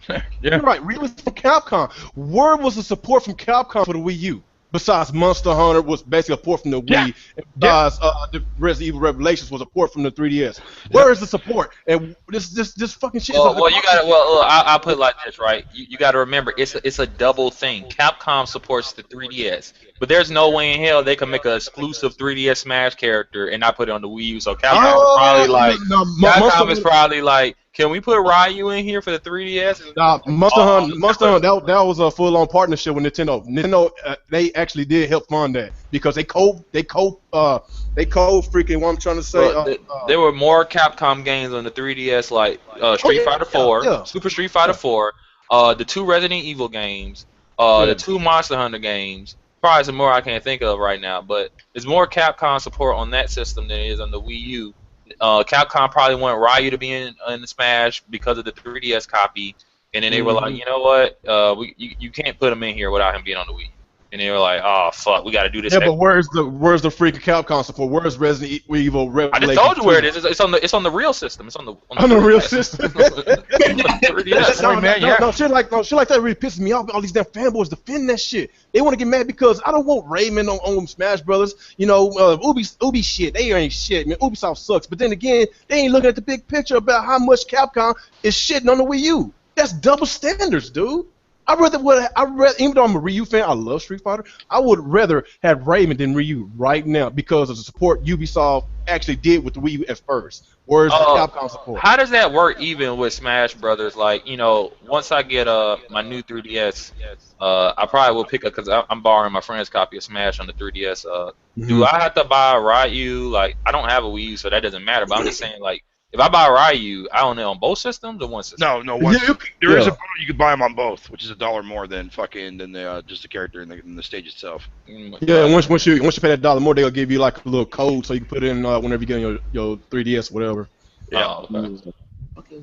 Yeah. You're right, Ryu is from Capcom. Where was the support from Capcom for the Wii U? Besides Monster Hunter was basically a port from the Wii, and besides the Resident Evil Revelations was a port from the 3DS. Where is the support? And this fucking shit. Well, you got to. Well, I'll put it like this, right? You got to remember, it's a double thing. Capcom supports the 3DS, but there's no way in hell they can make an exclusive 3DS Smash character and not put it on the Wii U. So Capcom is probably like, Can we put Ryu in here for the 3DS? Nah, Monster Hunt, that was a full-on partnership with Nintendo. Nintendo, they actually did help fund that because they freaking. What I'm trying to say. Well, there were more Capcom games on the 3DS, like Street Fighter 4, yeah. Super Street Fighter 4, the 2 Resident Evil games, the 2 Monster Hunter games. Probably some more I can't think of right now, but there's more Capcom support on that system than it is on the Wii U. Capcom probably wanted Ryu to be in the Smash because of the 3DS copy, and then they were like, you know what, you can't put him in here without him being on the Wii. And they were like, oh fuck, we got to do this. Yeah, but where's the freaking Capcom support? Where's Resident Evil Revelation? I just told you where it is. It's on the real system. It's on the real system. No, shit like that really pisses me off. All these damn fanboys defend that shit. They want to get mad because I don't want Rayman on Smash Brothers. You know, Ubi shit. They ain't shit, man. Ubisoft sucks. But then again, they ain't looking at the big picture about how much Capcom is shitting on the Wii U. That's double standards, dude. Even though I'm a Ryu fan, I love Street Fighter. I would rather have Rayman than Ryu right now because of the support Ubisoft actually did with the Wii U at first. Whereas the Capcom support. How does that work even with Smash Brothers? Like, you know, once I get my new 3DS, I probably will pick up because I'm borrowing my friend's copy of Smash on the 3DS. Do I have to buy Ryu? Like, I don't have a Wii U, so that doesn't matter. But I'm just saying, like, if I buy Ryu, I own it on both systems or one system? No, one system. There is a bundle you could buy them on both, which is $1 more than just the character in the stage itself. Yeah, once you pay that $1 more, they'll give you like a little code so you can put it in whenever you get on your 3DS or whatever. Yeah. Okay.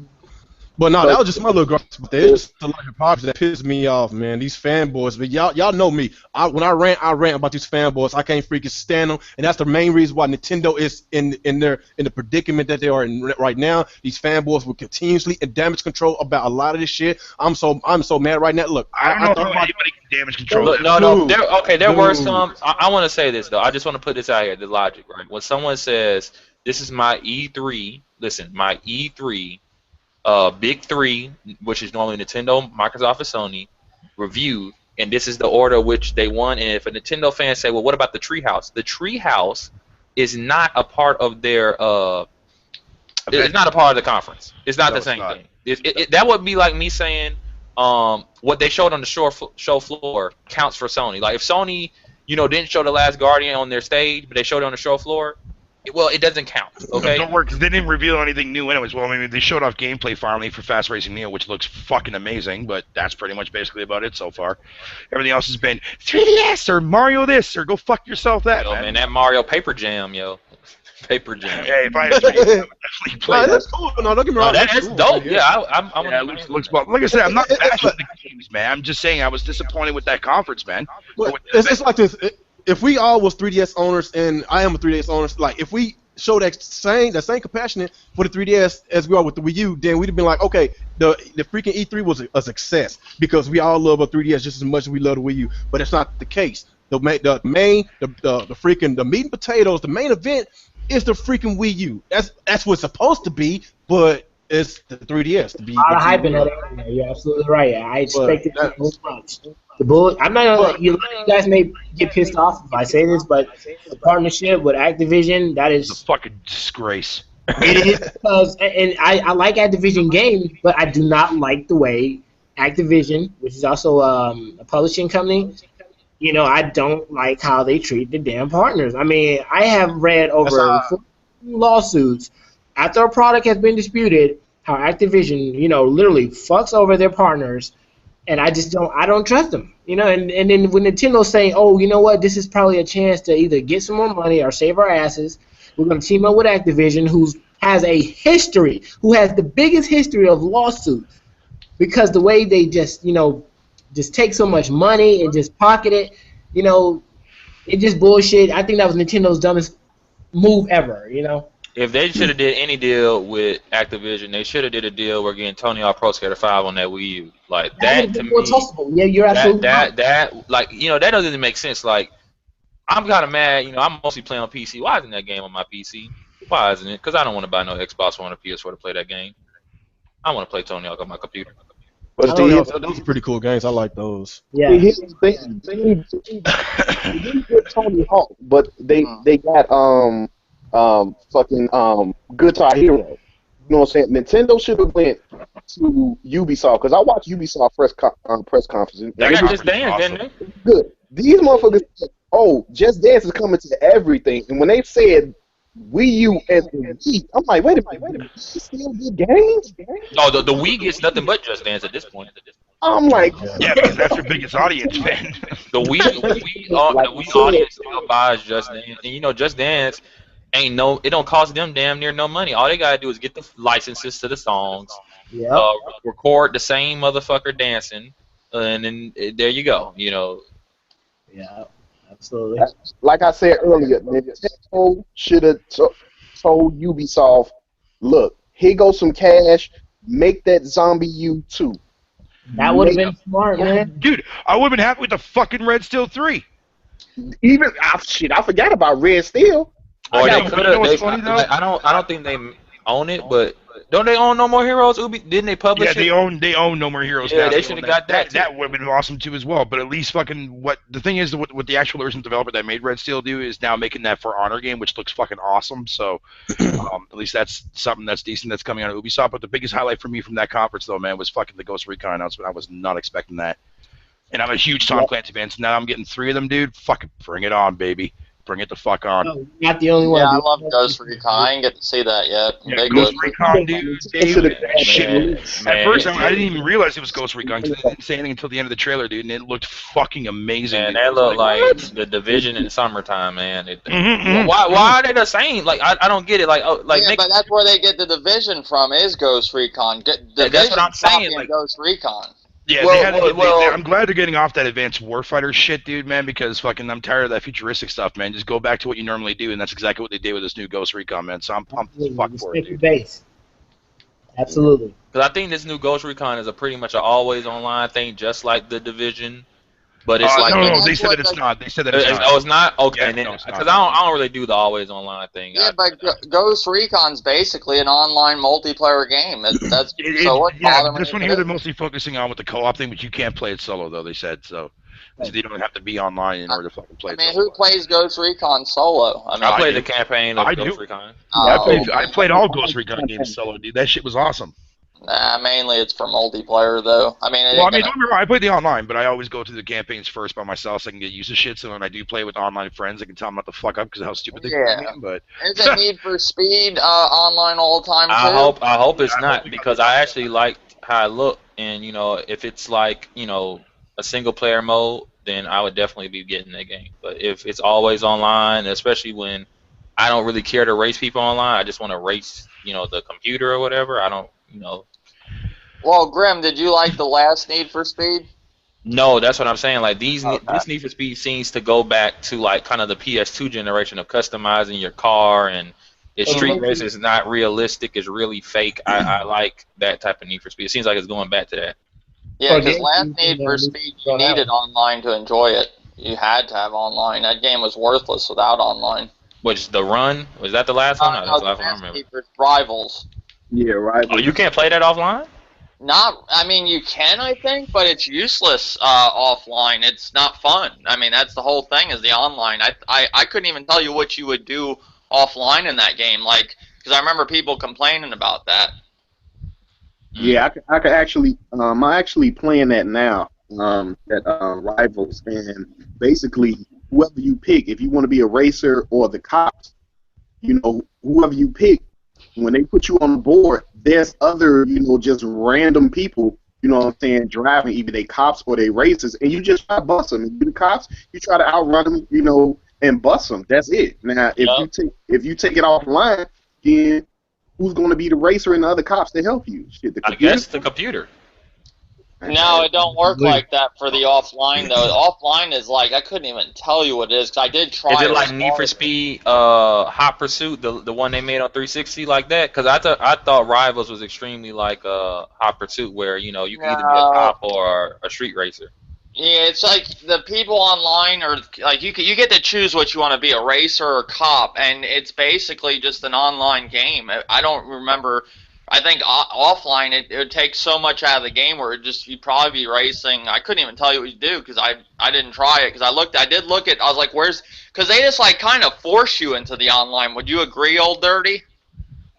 But no, that was just my little gripe. There's just a lot of hypocrisy that pisses me off, man. These fanboys, but y'all know me. When I rant about these fanboys. I can't freaking stand them, and that's the main reason why Nintendo is in the predicament that they are in right now. These fanboys will continuously and damage control about a lot of this shit. I'm so mad right now. Look, I don't know how anybody can damage control. Look, no. There were some. I want to say this though. I just want to put this out here. The logic, right? When someone says, "This is my E3," listen, my E3. Big three, which is normally Nintendo, Microsoft, and Sony, review, and this is the order which they won. And if a Nintendo fan say, "Well, what about the Treehouse?" The Treehouse is not a part of their. It's not a part of the conference. It's not the same thing. That would be like me saying, what they showed on the show floor counts for Sony. Like if Sony, didn't show The Last Guardian on their stage, but they showed it on the show floor. Well, it doesn't count, okay? Don't work because they didn't reveal anything new anyways. Well, I mean, they showed off gameplay finally for Fast Racing Neo, which looks fucking amazing, but that's pretty much basically about it so far. Everything else has been 3DS or Mario this or go fuck yourself that, man. That Mario Paper Jam, Paper Jam. Hey, if I had 3DS, I would definitely play that. That's cool. No, don't get me wrong. That's cool, dope. man. Yeah, it looks well. Like I said, I'm not bashing the games, man. I'm just saying I was disappointed with that conference, man. It's like this. If we all was 3DS owners, and I am a 3DS owner, like if we show that same compassion for the 3DS as we are with the Wii U, then we'd have been like, okay, the freaking E3 was a success because we all love a 3DS just as much as we love the Wii U. But it's not the case. The meat and potatoes, the main event is the freaking Wii U. That's what it's supposed to be, but it's the 3DS to be. A lot of hype in that area. You're absolutely right. I expected so much. The bullet. I'm not gonna let you guys may get pissed off if I say this, but the partnership with Activision, that is a fucking disgrace. It is because, and I like Activision games, but I do not like the way Activision, which is also a publishing company, I don't like how they treat the damn partners. I mean, I have read over 4 lawsuits after a product has been disputed, how Activision, literally fucks over their partners. And I don't trust them, and then when Nintendo's saying, oh, you know what, this is probably a chance to either get some more money or save our asses, we're going to team up with Activision, who has the biggest history of lawsuits, because the way they just take so much money and just pocket it, it's just bullshit. I think that was Nintendo's dumbest move ever, If they should have did any deal with Activision, they should have did a deal where getting Tony Hawk Pro Skater 5 on that Wii U. Like that to me, yeah, you're absolutely right. That doesn't make sense. Like I'm kind of mad. I'm mostly playing on PC. Why isn't that game on my PC? Why isn't it? Because I don't want to buy no Xbox One or PS4 to play that game. I want to play Tony Hawk on my computer. But those are pretty cool games. I like those. Yeah. They didn't get Tony Hawk, but they got fucking Guitar Hero. You know what I'm saying? Nintendo should have went to Ubisoft because I watched Ubisoft press conference and They it got was Just Dance, awesome. didn't they? good. These motherfuckers said, "Oh, Just Dance is coming to everything," and when they said Wii U and the Wii, I'm like, wait a minute, these still good games? No, the Wii gets nothing but Just Dance at this point. I'm like, Yeah, because that's their biggest audience, man. The Wii audience still buys Just Dance, and you know Just Dance it don't cost them damn near no money. All they gotta do is get the licenses to the songs, Yep. record the same motherfucker dancing, and then there you go. You know, Yeah. Absolutely. like I said earlier, Nintendo should have told Ubisoft, "Look, here goes some cash. Make that Zombie U2." That would have been smart, man. Dude, I would have been happy with the fucking Red Steel 3. Even I forgot about Red Steel. or know, they but could you know have. what's funny, though? I don't think they own it, but don't they own No More Heroes? Didn't they publish Yeah, it? they own No More Heroes. Yeah, now. they should have got that. That would have been awesome too as well. But at least fucking what the thing is, what the actual original developer that made Red Steel do is now making that For Honor game, which looks fucking awesome. So at least that's something that's decent that's coming out of Ubisoft. But the biggest highlight for me from that conference though, man, was fucking the Ghost Recon announcement. I was not expecting that. And I'm a huge Tom Clancy fan, so now I'm getting 3 of them, dude. Fucking bring it on, baby. Bring it the fuck on. No, not the only one. Yeah, I dude. love Ghost Recon. I didn't get to see that yet. Yeah, Big Ghost Recon, dude. Dave, that shit. Man, At first, I didn't even realize it was Ghost Recon because they didn't say anything until the end of the trailer, dude, and it looked fucking amazing. Man, dude. that looked like what? the Division in summertime, man. Mhm. Why are they the same? Like I don't get it. Like Yeah, but that's where they get the Division from. Is Ghost Recon? That's what I'm saying, Copying like- Ghost Recon. Yeah, I'm glad they're getting off that advanced warfighter shit, dude, man, because fucking I'm tired of that futuristic stuff, man. Just go back to what you normally do, and that's exactly what they did with this new Ghost Recon, man. So I'm pumped as fuck for it, Stick to dude. base. Absolutely. Because I think this new Ghost Recon is a pretty much an always online thing, just like the Division. But it's like no, they said that it's not. They said that it's not. Oh, it's not okay. Yeah, Then no, it's not. because I don't really do the always online thing. Yeah, but Ghost Recon's basically an online multiplayer game. That's so what yeah, bother me this one with here it? they're mostly focusing on with the co-op thing, but you can't play it solo though. They said so. So you don't have to be online in order to fucking play I it mean, solo. who plays Ghost Recon solo? I mean, I played do. the campaign of I Ghost do. Recon. I played all Ghost Recon games solo, dude. That shit was awesome. Nah, mainly it's for multiplayer though. I mean, Well, I mean, don't get me wrong, I play the online, but I always go through the campaigns first by myself so I can get used to shit. So when I do play with online friends, I can tell them not to fuck up because of how stupid they can be. But isn't Need for Speed online all the time too? I hope it's not because I actually liked how it looked, and you know if it's like a single player mode, then I would definitely be getting that game. But if it's always online, especially when I don't really care to race people online, I just want to race the computer or whatever. I don't Well, Grim, did you like the last Need for Speed? No, that's what I'm saying. Like this Okay. Need for Speed seems to go back to like kind of the PS2 generation of customizing your car, and its street race is not realistic. It's really fake. I like that type of Need for Speed. It seems like it's going back to that. Yeah, because Okay. last Need for Speed, you needed online to enjoy it. You had to have online. That game was worthless without online. Which the Run was that the last one? No, that's the last one I last remember. Need for Rivals. Yeah, right. Oh, you can't play that offline? I mean, you can, I think, but it's useless offline. It's not fun. I mean, that's the whole thing is the online. I couldn't even tell you what you would do offline in that game, like, because I remember people complaining about that. Yeah, I could actually. I'm actually playing that now. That Rivals, and basically whoever you pick, if you want to be a racer or the cops, whoever you pick, when they put you on the board, there's other, just random people, what I'm saying, driving, either they cops or they racers, and you just try to bust them. You the cops, you try to outrun them, and bust them. That's it. Now, if you take it offline, then who's going to be the racer and the other cops to help you? Shit, the I computer? guess the computer. No, it don't work like that for the offline though. Offline is like I couldn't even tell you what it is because I did try. Is it like Need for Speed Hot Pursuit, the one they made on 360 like that? Because I thought Rivals was extremely like Hot Pursuit where you can either be a cop or a street racer. Yeah, it's like the people online are like you get to choose what you want to be, a racer or cop, and it's basically just an online game. I don't remember. I think offline it would take so much out of the game where you'd probably be racing. I couldn't even tell you what you do because I didn't try it because I did look at. I was like, because they just like kind of force you into the online. Would you agree, Old Dirty?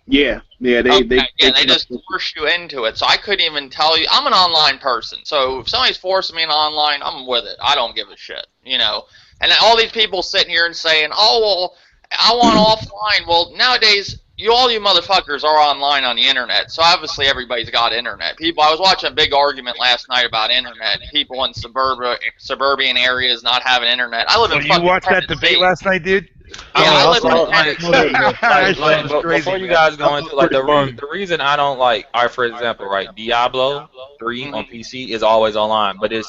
Yeah, yeah, Okay, yeah, they came up just with- force you into it. So I couldn't even tell you. I'm an online person, so if somebody's forcing me in online, I'm with it. I don't give a shit, you know. And all these people sitting here and saying, "Oh well, I want offline." Well, nowadays, all you motherfuckers are online on the internet. So obviously, everybody's got internet. People, I was watching a big argument last night about internet. People in suburban areas not having internet. I live So in you fucking watched that Tennessee. debate last night, dude? Yeah, I live in like, Tennessee. That shit was crazy, before you man. guys go into like pretty fun. the reason I don't like, all right, for example, right, Diablo 3 on PC is always online, but it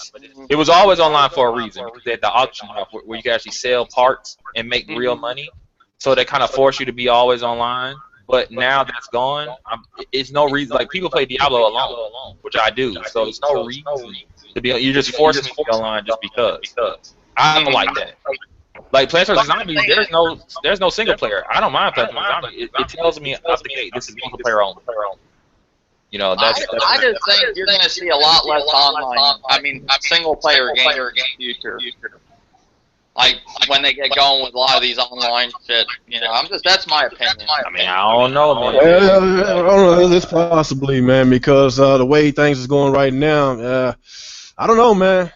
was always online for a reason because they had the auction house where you can actually sell parts and make real money. So they kind of force you to be always online. But now that's gone, it's no reason. Like people play Diablo alone, which I do. So it's no reason to be. You just force me to be online just because. I don't like that. Like Plants vs Zombies, there's no single player. I don't mind Plants vs Zombies. It tells me out the gate this is single player only. You know, I just think you're going to see a lot less online. I mean, single player games in the future. Like when they get going with a lot of these online shit, you know, that's my opinion. I mean, I don't know, man. I don't know. It's possibly, man, because the way things is going right now, I don't know, man.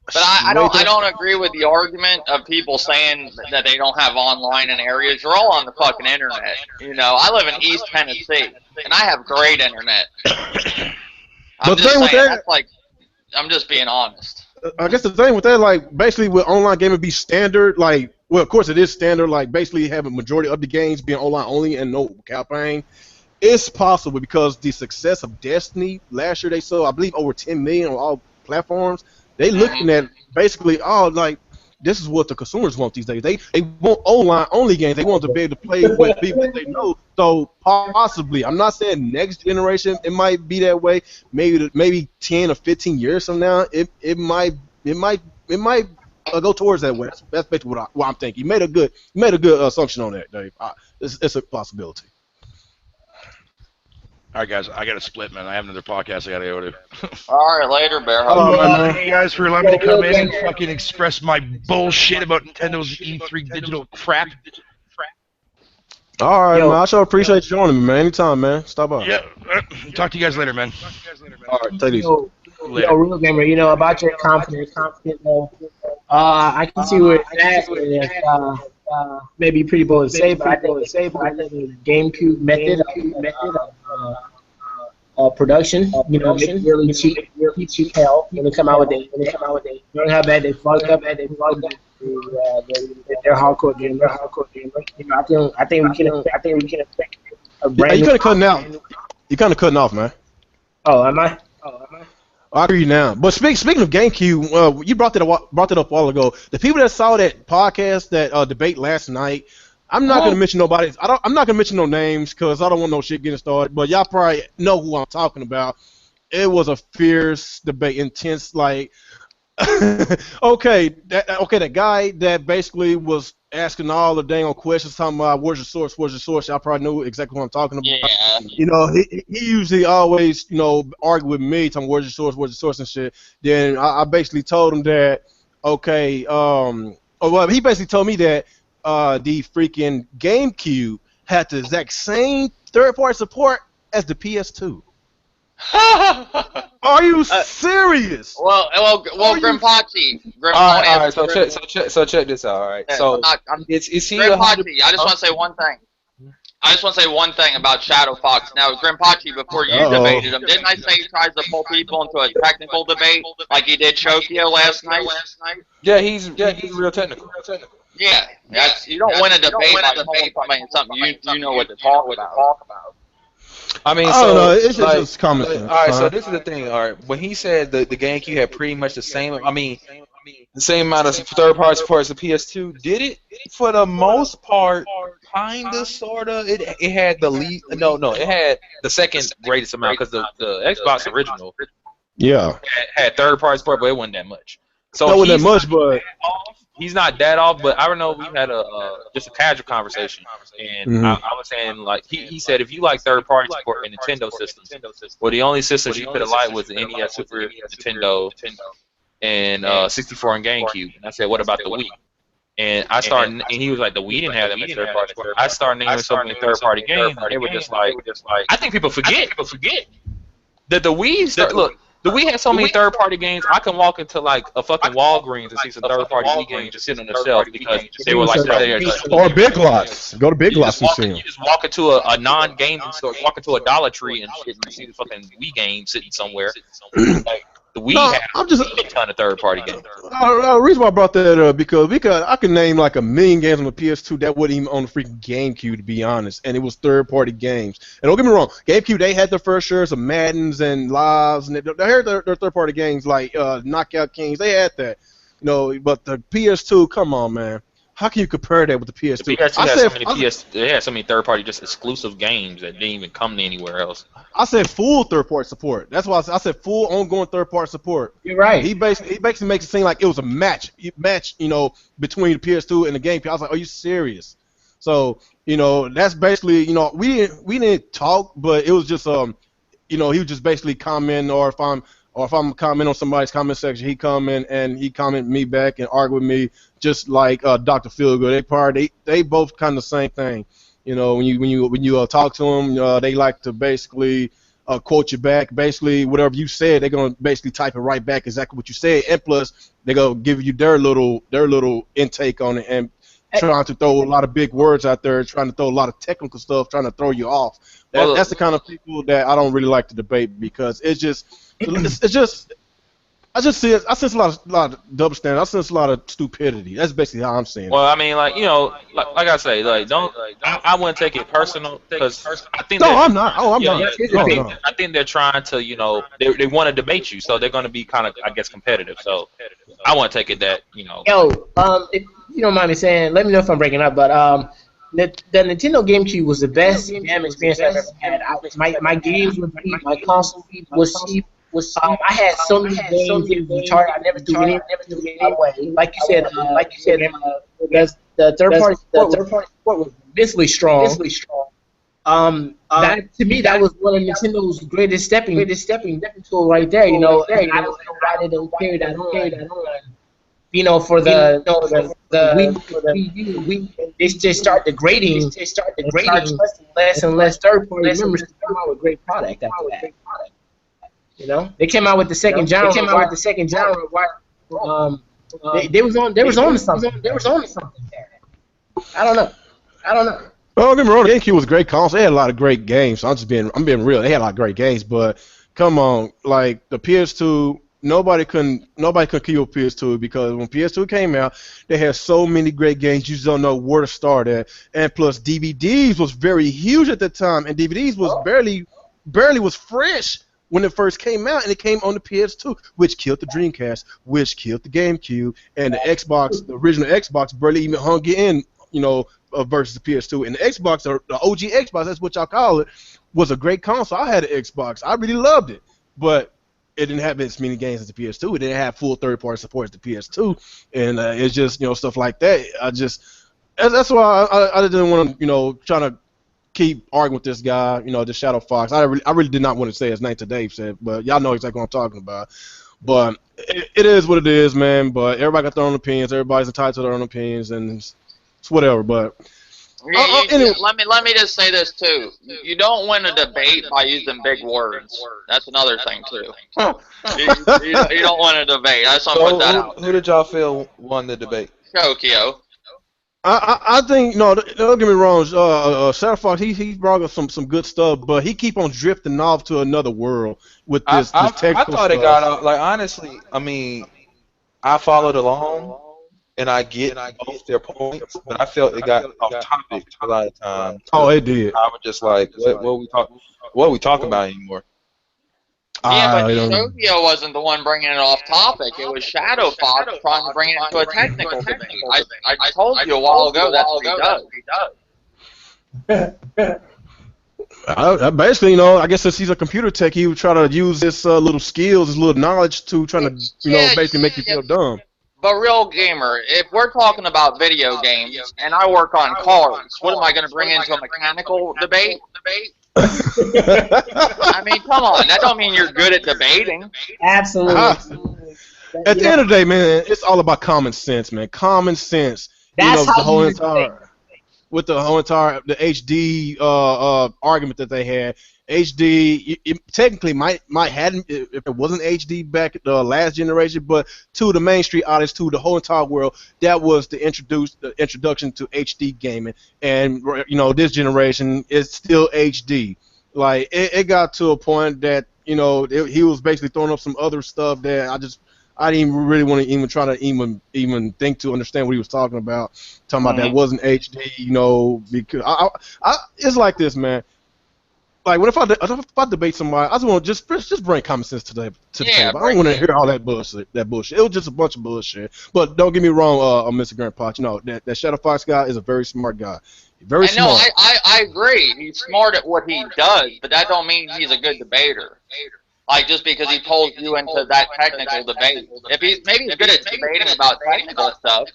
But I don't agree with the argument of people saying that they don't have online in areas. You're all on the fucking internet. You know, I live in East Tennessee and I have great internet. I'm just saying, that's like, I'm just being honest. I guess the thing with that, like, basically with online gaming be standard, like, well, of course it is standard, like, basically having majority of the games being online only and no campaign. It's possible because the success of Destiny last year, they sold, I believe, over 10 million on all platforms. They looking at basically, oh, like, this is what the consumers want these days. They want online only games. They want to be able to play with people that they know. So possibly, I'm not saying next generation it might be that way. Maybe 10 or 15 years from now, it might go towards that way. That's basically what I'm thinking. You made a good assumption on that, Dave. It's a possibility. All right, guys, I got to split, man. I have another podcast I got to go to. All right, later, Bear. Thank you guys for allowing me to come in and fucking express my bullshit about Nintendo's E3 digital crap. All right, man. I sure appreciate you joining me, man. Anytime, man. Stop by. Yeah. Talk to you guys later, man. All right, take it easy. Real gamer, you know, about your confidence, I can see where it's at. Maybe pretty bold to say, but I think the GameCube method of production, you know, make it really cheap hell when they come out with it. You know how bad they fucked up, they're hardcore gamers. You know, I think we can expect a brand. You kind of cutting out. You kind of cutting off, man. Oh, am I? I hear you now. But speaking of GameCube, you brought it up a while ago. The people that saw that podcast, that debate last night, I'm not gonna mention nobody. I'm not gonna mention no names because I don't want no shit getting started. But y'all probably know who I'm talking about. It was a fierce debate, intense. Like, that guy that basically was asking all the dang old questions, talking about where's your source. Y'all probably know exactly what I'm talking about. Yeah. You know, he usually always, you know, argue with me, talking where's your source and shit. Then I basically told him that, he basically told me that the freaking GameCube had the exact same third-party support as the PS2. Are you serious? Well, Grimpachi. All right. So check this out. All right. So is he Grimpachi? I just want to say one thing. I just want to say one thing about Shadow Fox. Now, Grimpachi, before you debated him, didn't I say he tries to pull people into a technical debate like he did Chokio last night? Yeah, he's real technical. Yeah, you don't win a debate by telling something you know what to talk about. I mean, I don't know. It's just common sense. All right, so this is the thing. All right, when he said the GameCube had pretty much the same, the same amount of third-party support as the PS2, did it? For the most part, kinda, sorta. It had the lead. No, it had the second greatest amount because the Xbox original, had third-party support, but it wasn't that much. So not that much, but he's not that off. But I don't know. We had just a casual conversation, and I was saying, like, he said if you like third-party support in Nintendo systems, well, the only systems you could have liked was the NES, Super Nintendo, and 64 and GameCube. And I said, what about the Wii? And and he was like, we didn't have that many third party support. I started naming so many third party games, and they were just like, I think people forget that the Wii look. The Wii had so many third-party games. I can walk into like a fucking Walgreens and see some third-party Wii games just sitting on the shelf because they were like there. Or Big Lots. Go to Big Lots and see them. You just walk into a non-gaming store, walk into a Dollar Tree and shit, and you see the fucking Wii game sitting somewhere. Like the Wii has a ton of third-party games. The reason why I brought that up because I can name like a million games on the PS2 that wasn't even on the freaking GameCube, to be honest, and it was third-party games. And don't get me wrong, GameCube, they had their fair shares of Maddens and Lives, and they had their third-party games like Knockout Kings. They had that, you know. But the PS2, come on, man. How can you compare that with the PS2? The PS2 they had so many third-party just exclusive games that didn't even come to anywhere else. I said full third-party support. That's why I said full ongoing third-party support. You're right. He basically makes it seem like it was a match, you know, between the PS2 and the GameCube. I was like, are you serious? So, you know, that's basically, you know, we didn't talk, but it was just you know, he was just basically commenting, or if I'm commenting on somebody's comment section, he comment and he comment me back and argue with me, just like Dr. Feelgood. They both kind of the same thing. You know, when you talk to them, they like to basically quote you back. Basically, whatever you said, they're gonna basically type it right back exactly what you said, and plus they're gonna give you their little intake on it, and trying to throw a lot of big words out there, trying to throw a lot of technical stuff, trying to throw you off. That's the kind of people that I don't really like to debate, because I just sense a lot of double standard. I sense a lot of stupidity. That's basically how I'm saying it. Well, I mean, like, you know, like I say, like, I wouldn't take it personal, because I think I'm not. I'm not. I think they're trying to, you know, they want to debate you, so they're going to be kind of, I guess, competitive. So I wouldn't take it that, you know. Yo, if you don't mind me saying, let me know if I'm breaking up, but the Nintendo GameCube was the best damn experience I've ever had. My games were cheap, my console was cheap. I had so many games in the chart. I never threw any away. Like you said, the third party support was immensely strong. That to me, that was one of Nintendo's greatest stepping tool right there. You know, I don't know why they don't carry that on. You know, for the Wii U, they just start degrading. Less and less third party members to come out with great product after that. You know, they came out with the second genre. They was on to something. There. I don't know. Well, don't get me wrong, the GameCube was a great console. They had a lot of great games. So I'm being real. They had a lot of great games, but come on, like the PS2, nobody couldn't kill PS2, because when PS2 came out, they had so many great games you just don't know where to start at. And plus, DVDs was very huge at the time, and DVDs was barely was fresh when it first came out, and it came on the PS2, which killed the Dreamcast, which killed the GameCube, and the Xbox, the original Xbox, barely even hung in, you know, versus the PS2. And the Xbox, or the OG Xbox, that's what y'all call it, was a great console. I had an Xbox. I really loved it, but it didn't have as many games as the PS2. It didn't have full third-party support as the PS2, and it's just, you know, stuff like that. That's why I didn't want to, you know, trying to keep arguing with this guy, you know, the Shadow Fox. I really did not want to say his name to Dave said, but y'all know exactly what I'm talking about. But it is what it is, man. But everybody got their own opinions. Everybody's entitled to their own opinions, and it's whatever. But anyway. Let me just say this too. You don't win a debate by using big words. That's another thing too. you don't win a debate. I just want to put that out. Who did y'all feel won the debate? Tokyo. I think, no, don't get me wrong. Shadow Fox, he brought us some good stuff, but he keep on drifting off to another world with this technical I thought stuff. it got off, like, honestly, I mean, I followed along, and I get both their points, but I felt it got off topic a lot of times. Oh, it did. I was just like, what are we talking about anymore? Yeah, but Tokyo wasn't the one bringing it off topic. It was Shadow Fox trying to bring it into a technical debate. I told you a while ago that's what he does. Basically, you know, I guess since he's a computer tech, he would try to use his little skills, his little knowledge to try to, you know, basically make you feel dumb. But real gamer, if we're talking about video games and I work on cars, what am I going to bring into a mechanical debate? I mean, come on. That don't mean you're good at debating. Absolutely. At the end of the day, man, it's all about common sense, man. Common sense. That's the how whole you entire the HD argument that they had. HD technically might hadn't if it wasn't HD back at the last generation, but to the mainstream audience, to the whole entire world, that was the introduction to HD gaming. And this generation is still HD. Like it got to a point that he was basically throwing up some other stuff that I didn't even really want to even try to even think to understand what he was talking about. Talking about that wasn't HD, because it's like this, man. Like, if I debate somebody, I just want to just bring common sense to the table. I don't want to hear all that bullshit. That bullshit. It was just a bunch of bullshit. But don't get me wrong, Mr. Grant Potts. That Shadow Fox guy is a very smart guy. Very smart. I agree. He's smart at what he does, but that don't mean he's a good debater. Like, just because he pulls you into that technical debate. If maybe he's good at debating about technical stuff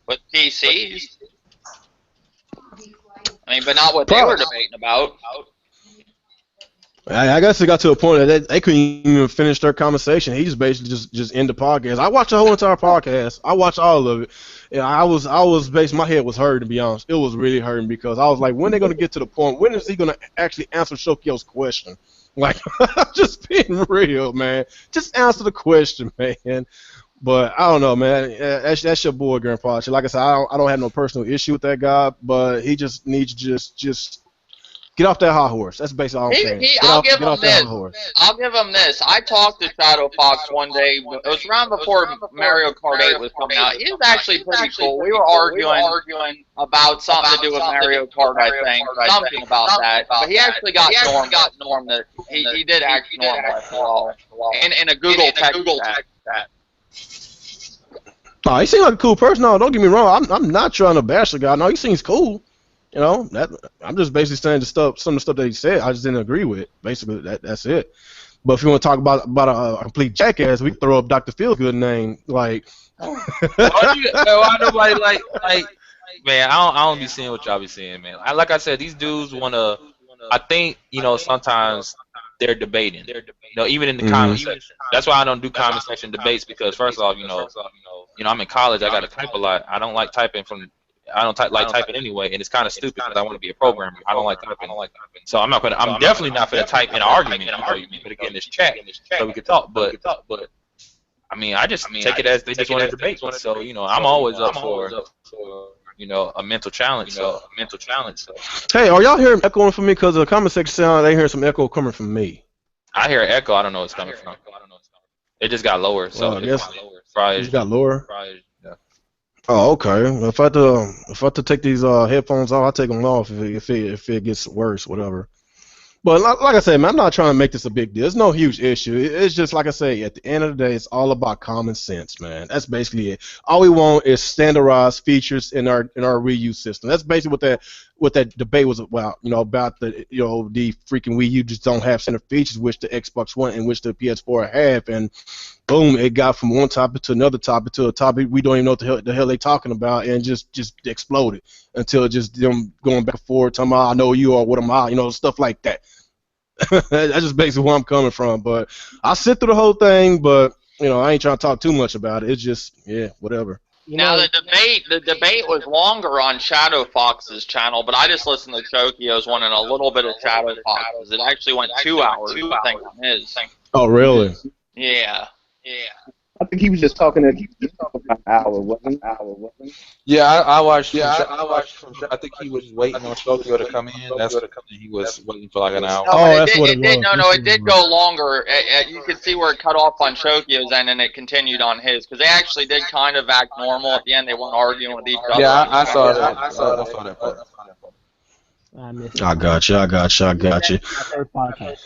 with PCs. I mean, but not what they were debating about. I guess it got to a point that they couldn't even finish their conversation. He just basically just end the podcast. I watched the whole entire podcast. I watched all of it. And I was basically, my head was hurting, to be honest. It was really hurting because I was like, when are they going to get to the point? When is he going to actually answer Shokyo's question? Like, just being real, man. Just answer the question, man. But I don't know, man. That's your boy, Grandpa. Like I said, I don't have no personal issue with that guy, but he just needs to just get off that high horse. That's basically all I'm saying. I'll give him this. I talked to Shadow Fox one day. It was around before Mario Kart 8 was coming out. He was actually pretty cool. We were arguing about something to do with Mario Kart, I think. Something about that. But he actually got normed. He did act normal after all. In a Google text chat. Oh, he seems like a cool person. No, don't get me wrong. I'm not trying to bash the guy. No, he seems cool. I'm just basically saying some of the stuff that he said, I just didn't agree with. Basically, that's it. But if you want to talk about a complete jackass, we can throw up Dr. Feelgood name. Like, why nobody like? Man, I don't be seeing what y'all be seeing, man. Like I said, these dudes wanna. I think sometimes they're debating. Even in the comment section. That's why I don't do comment section debates because first off, I'm in college. I got to type a lot. I don't like typing I don't like typing anyway, and it's kind of stupid because I want to be a programmer. I don't like typing. So I'm definitely not going to type in an argument. You better get in this chat so we can talk. But I mean, I just take it as they just want to debate. So I'm always up for a mental challenge. So hey, are y'all hearing echoing from me? Because the comment section sound they hear some echo coming from me. I hear echo. I don't know where it's coming from. It just got lower. So I guess probably it just got lower. Probably, yeah. Oh, okay. If I have to take these headphones off, I'll take them off if it gets worse, whatever. But like I said, man, I'm not trying to make this a big deal. It's no huge issue. It's just like I say, at the end of the day, it's all about common sense, man. That's basically it. All we want is standardized features in our Wii U system. That's basically what that debate was about. About the freaking Wii U just don't have standard features, which the Xbox One and which the PS4 have, and boom, it got from one topic to another topic to a topic we don't even know what the hell they talking about, and just exploded until just them going back and forth, talking about I know you or what am I, stuff like that. That's just basically where I'm coming from. But I sit through the whole thing, but I ain't trying to talk too much about it. It's just whatever. Now the debate was longer on Shadow Fox's channel, but I just listened to Chokio's one and a little bit of Shadow Fox's. It actually went 2 hours, I think, on his. Oh, really? Yeah. I think he was just talking about an hour, wasn't it? Yeah, I watched. I think he was waiting on Tokyo to come in. He was waiting for like an hour. That's what it was. No, it did go longer. You could see where it cut off on Chokio's end, and it continued on his because they actually did kind of act normal at the end. They weren't arguing with each other. Yeah, I saw that. I saw that part. I got you. My third podcast.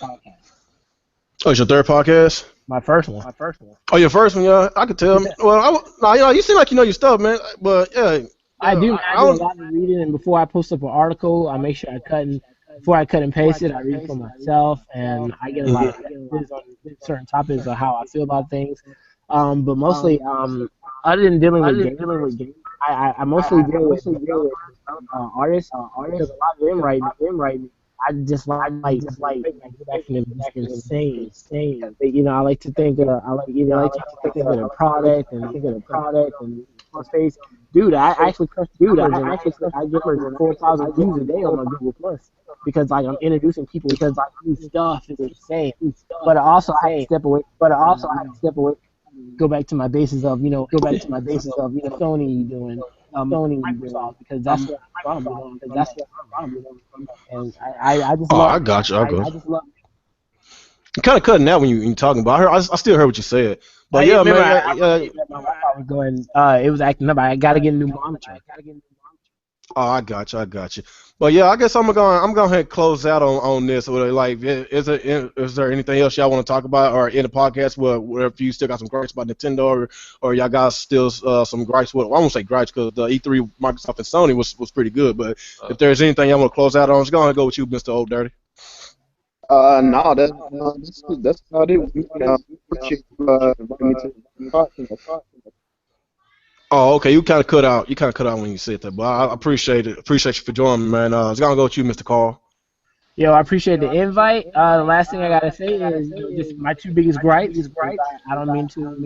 Oh, it's your third podcast? My first one. Oh, your first one, yeah. I could tell. Well, you seem like you know your stuff, man. But yeah, I do. I do a lot of reading, and before I post up an article, I make sure before I cut and paste it, I read it for myself, and I get a lot of ideas on certain topics of how I feel about things. But mostly, other than dealing with games, I mostly deal with artists. Because a lot of them write me. I just like satisfaction of just insane. I like to think of a product and on space. Dude, I actually crush numbers, and I get like 4,000 views a day on my Google Plus because like I'm introducing people to like new stuff. It's insane. But I also have to step away. Go back to my basis of Sony doing Microsoft because that's what I'm from. And I just Oh, love I got you. I I go. just love. You kind of cutting out when you talking, but I still heard what you said. But yeah, Remember, man. my Wi-Fi was going. It was acting up. I got to get a new monitor. Oh, I got you. I got you. But yeah, I guess I'm going to close out on this. Like, is there anything else y'all want to talk about or in the podcast where if you still got some gripes about Nintendo or y'all got still some gripes? Well, I won't say gripes because the E3 Microsoft and Sony was pretty good. But if there's anything y'all want to close out on, just go ahead and go with you, Mr. Old Dirty. No, that's about it. Appreciate inviting me to the podcast. Oh, okay. You kind of cut out. You kind of cut out when you said that, but I appreciate it. Appreciate you for joining me, man. It's gonna go with you, Mr. Carl. Yo, I appreciate the invite. The last thing I gotta say is just my two biggest gripes. I don't mean to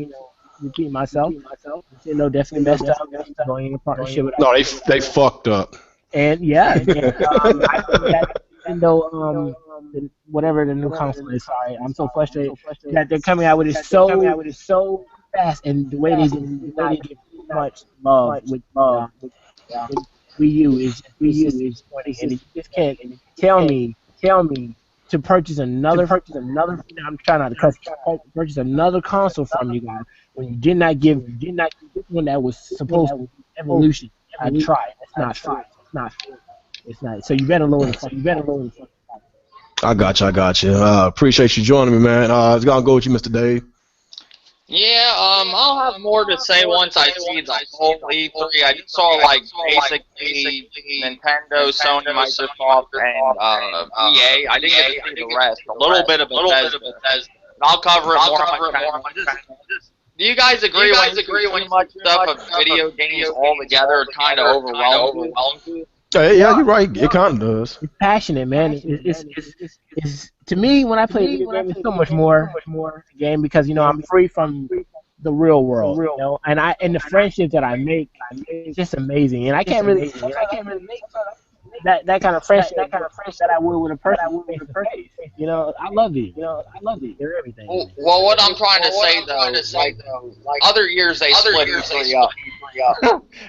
repeat myself. Nintendo definitely messed up going into partnership with us. No, they fucked up. And yeah, I think that Nintendo, whatever the new console is. Sorry, I'm so frustrated that they're coming out with it so fast, and the way they did not give much love with Wii U is disappointing, and you just can't tell me to purchase another. I'm trying not to cuss. Purchase another console from you guys when you did not give one that was supposed to be evolution. I tried. It's not true. It's not. So you better lower the fucking. I got you. Appreciate you joining me, man. It's gonna go with you, Mr. Dave. Yeah, I'll have more to say once I see the whole E3. I just saw like basically Nintendo, Sony, Microsoft, and EA. I didn't get to see the rest. A little bit of Bethesda. I'll cover it more on my channel. Do you guys agree when too much stuff of video games all together it kind of overwhelms you? Yeah, you're right. It kind of does. It's passionate, man. It's to me when I play video game, it's so much more the game because I'm free from the real world, and the friendships that I make, it's just amazing. And I can't really make that kind of friendship that I would with a person face to face. I love you. They're everything. Well, what I'm trying to say though, like other years they split E3 up.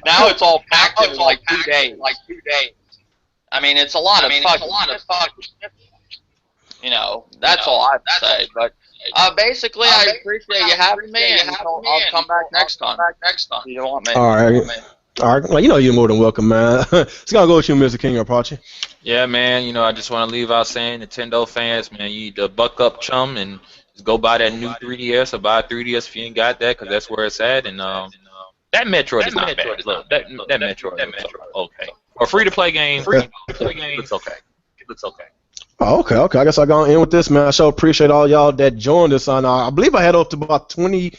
Now it's all packed in like 2 days. I mean, it's a lot of fuck. That's all I have to say. But basically, I appreciate you having me, and I'll come back next time. You don't want me? All right. Well, you're more than welcome, man. It's gonna go with you, Mr. King Apache. Yeah, man. I just want to leave out saying, Nintendo fans, man, you need to buck up, chum, and just go buy that new 3DS or buy a 3DS if you ain't got that, because that's where it's at. And that Metroid is not bad. Look, that Metroid is okay. For free-to-play game, it's okay. Oh, okay. I guess I'm going to end with this, man. I sure appreciate all y'all that joined us. I believe I had up to about 20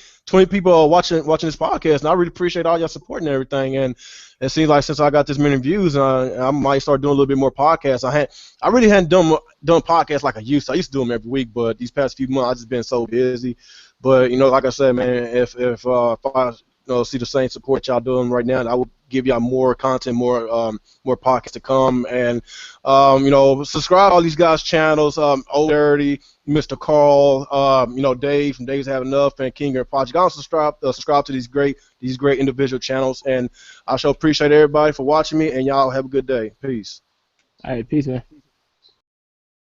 people watching this podcast, and I really appreciate all y'all support and everything. And it seems like since I got this many views, I might start doing a little bit more podcasts. I really hadn't done podcasts like I used to. I used to do them every week, but these past few months I've just been so busy. But like I said, man, if I see the same support y'all doing right now, I will give y'all more content, more podcasts to come, and subscribe to all these guys' channels. Old Dirty, Mr. Carl, Dave from Dave's Have Enough, and King and Project. I'll subscribe to these great individual channels, and I shall appreciate everybody for watching me, and y'all have a good day. Peace. All right, peace, man.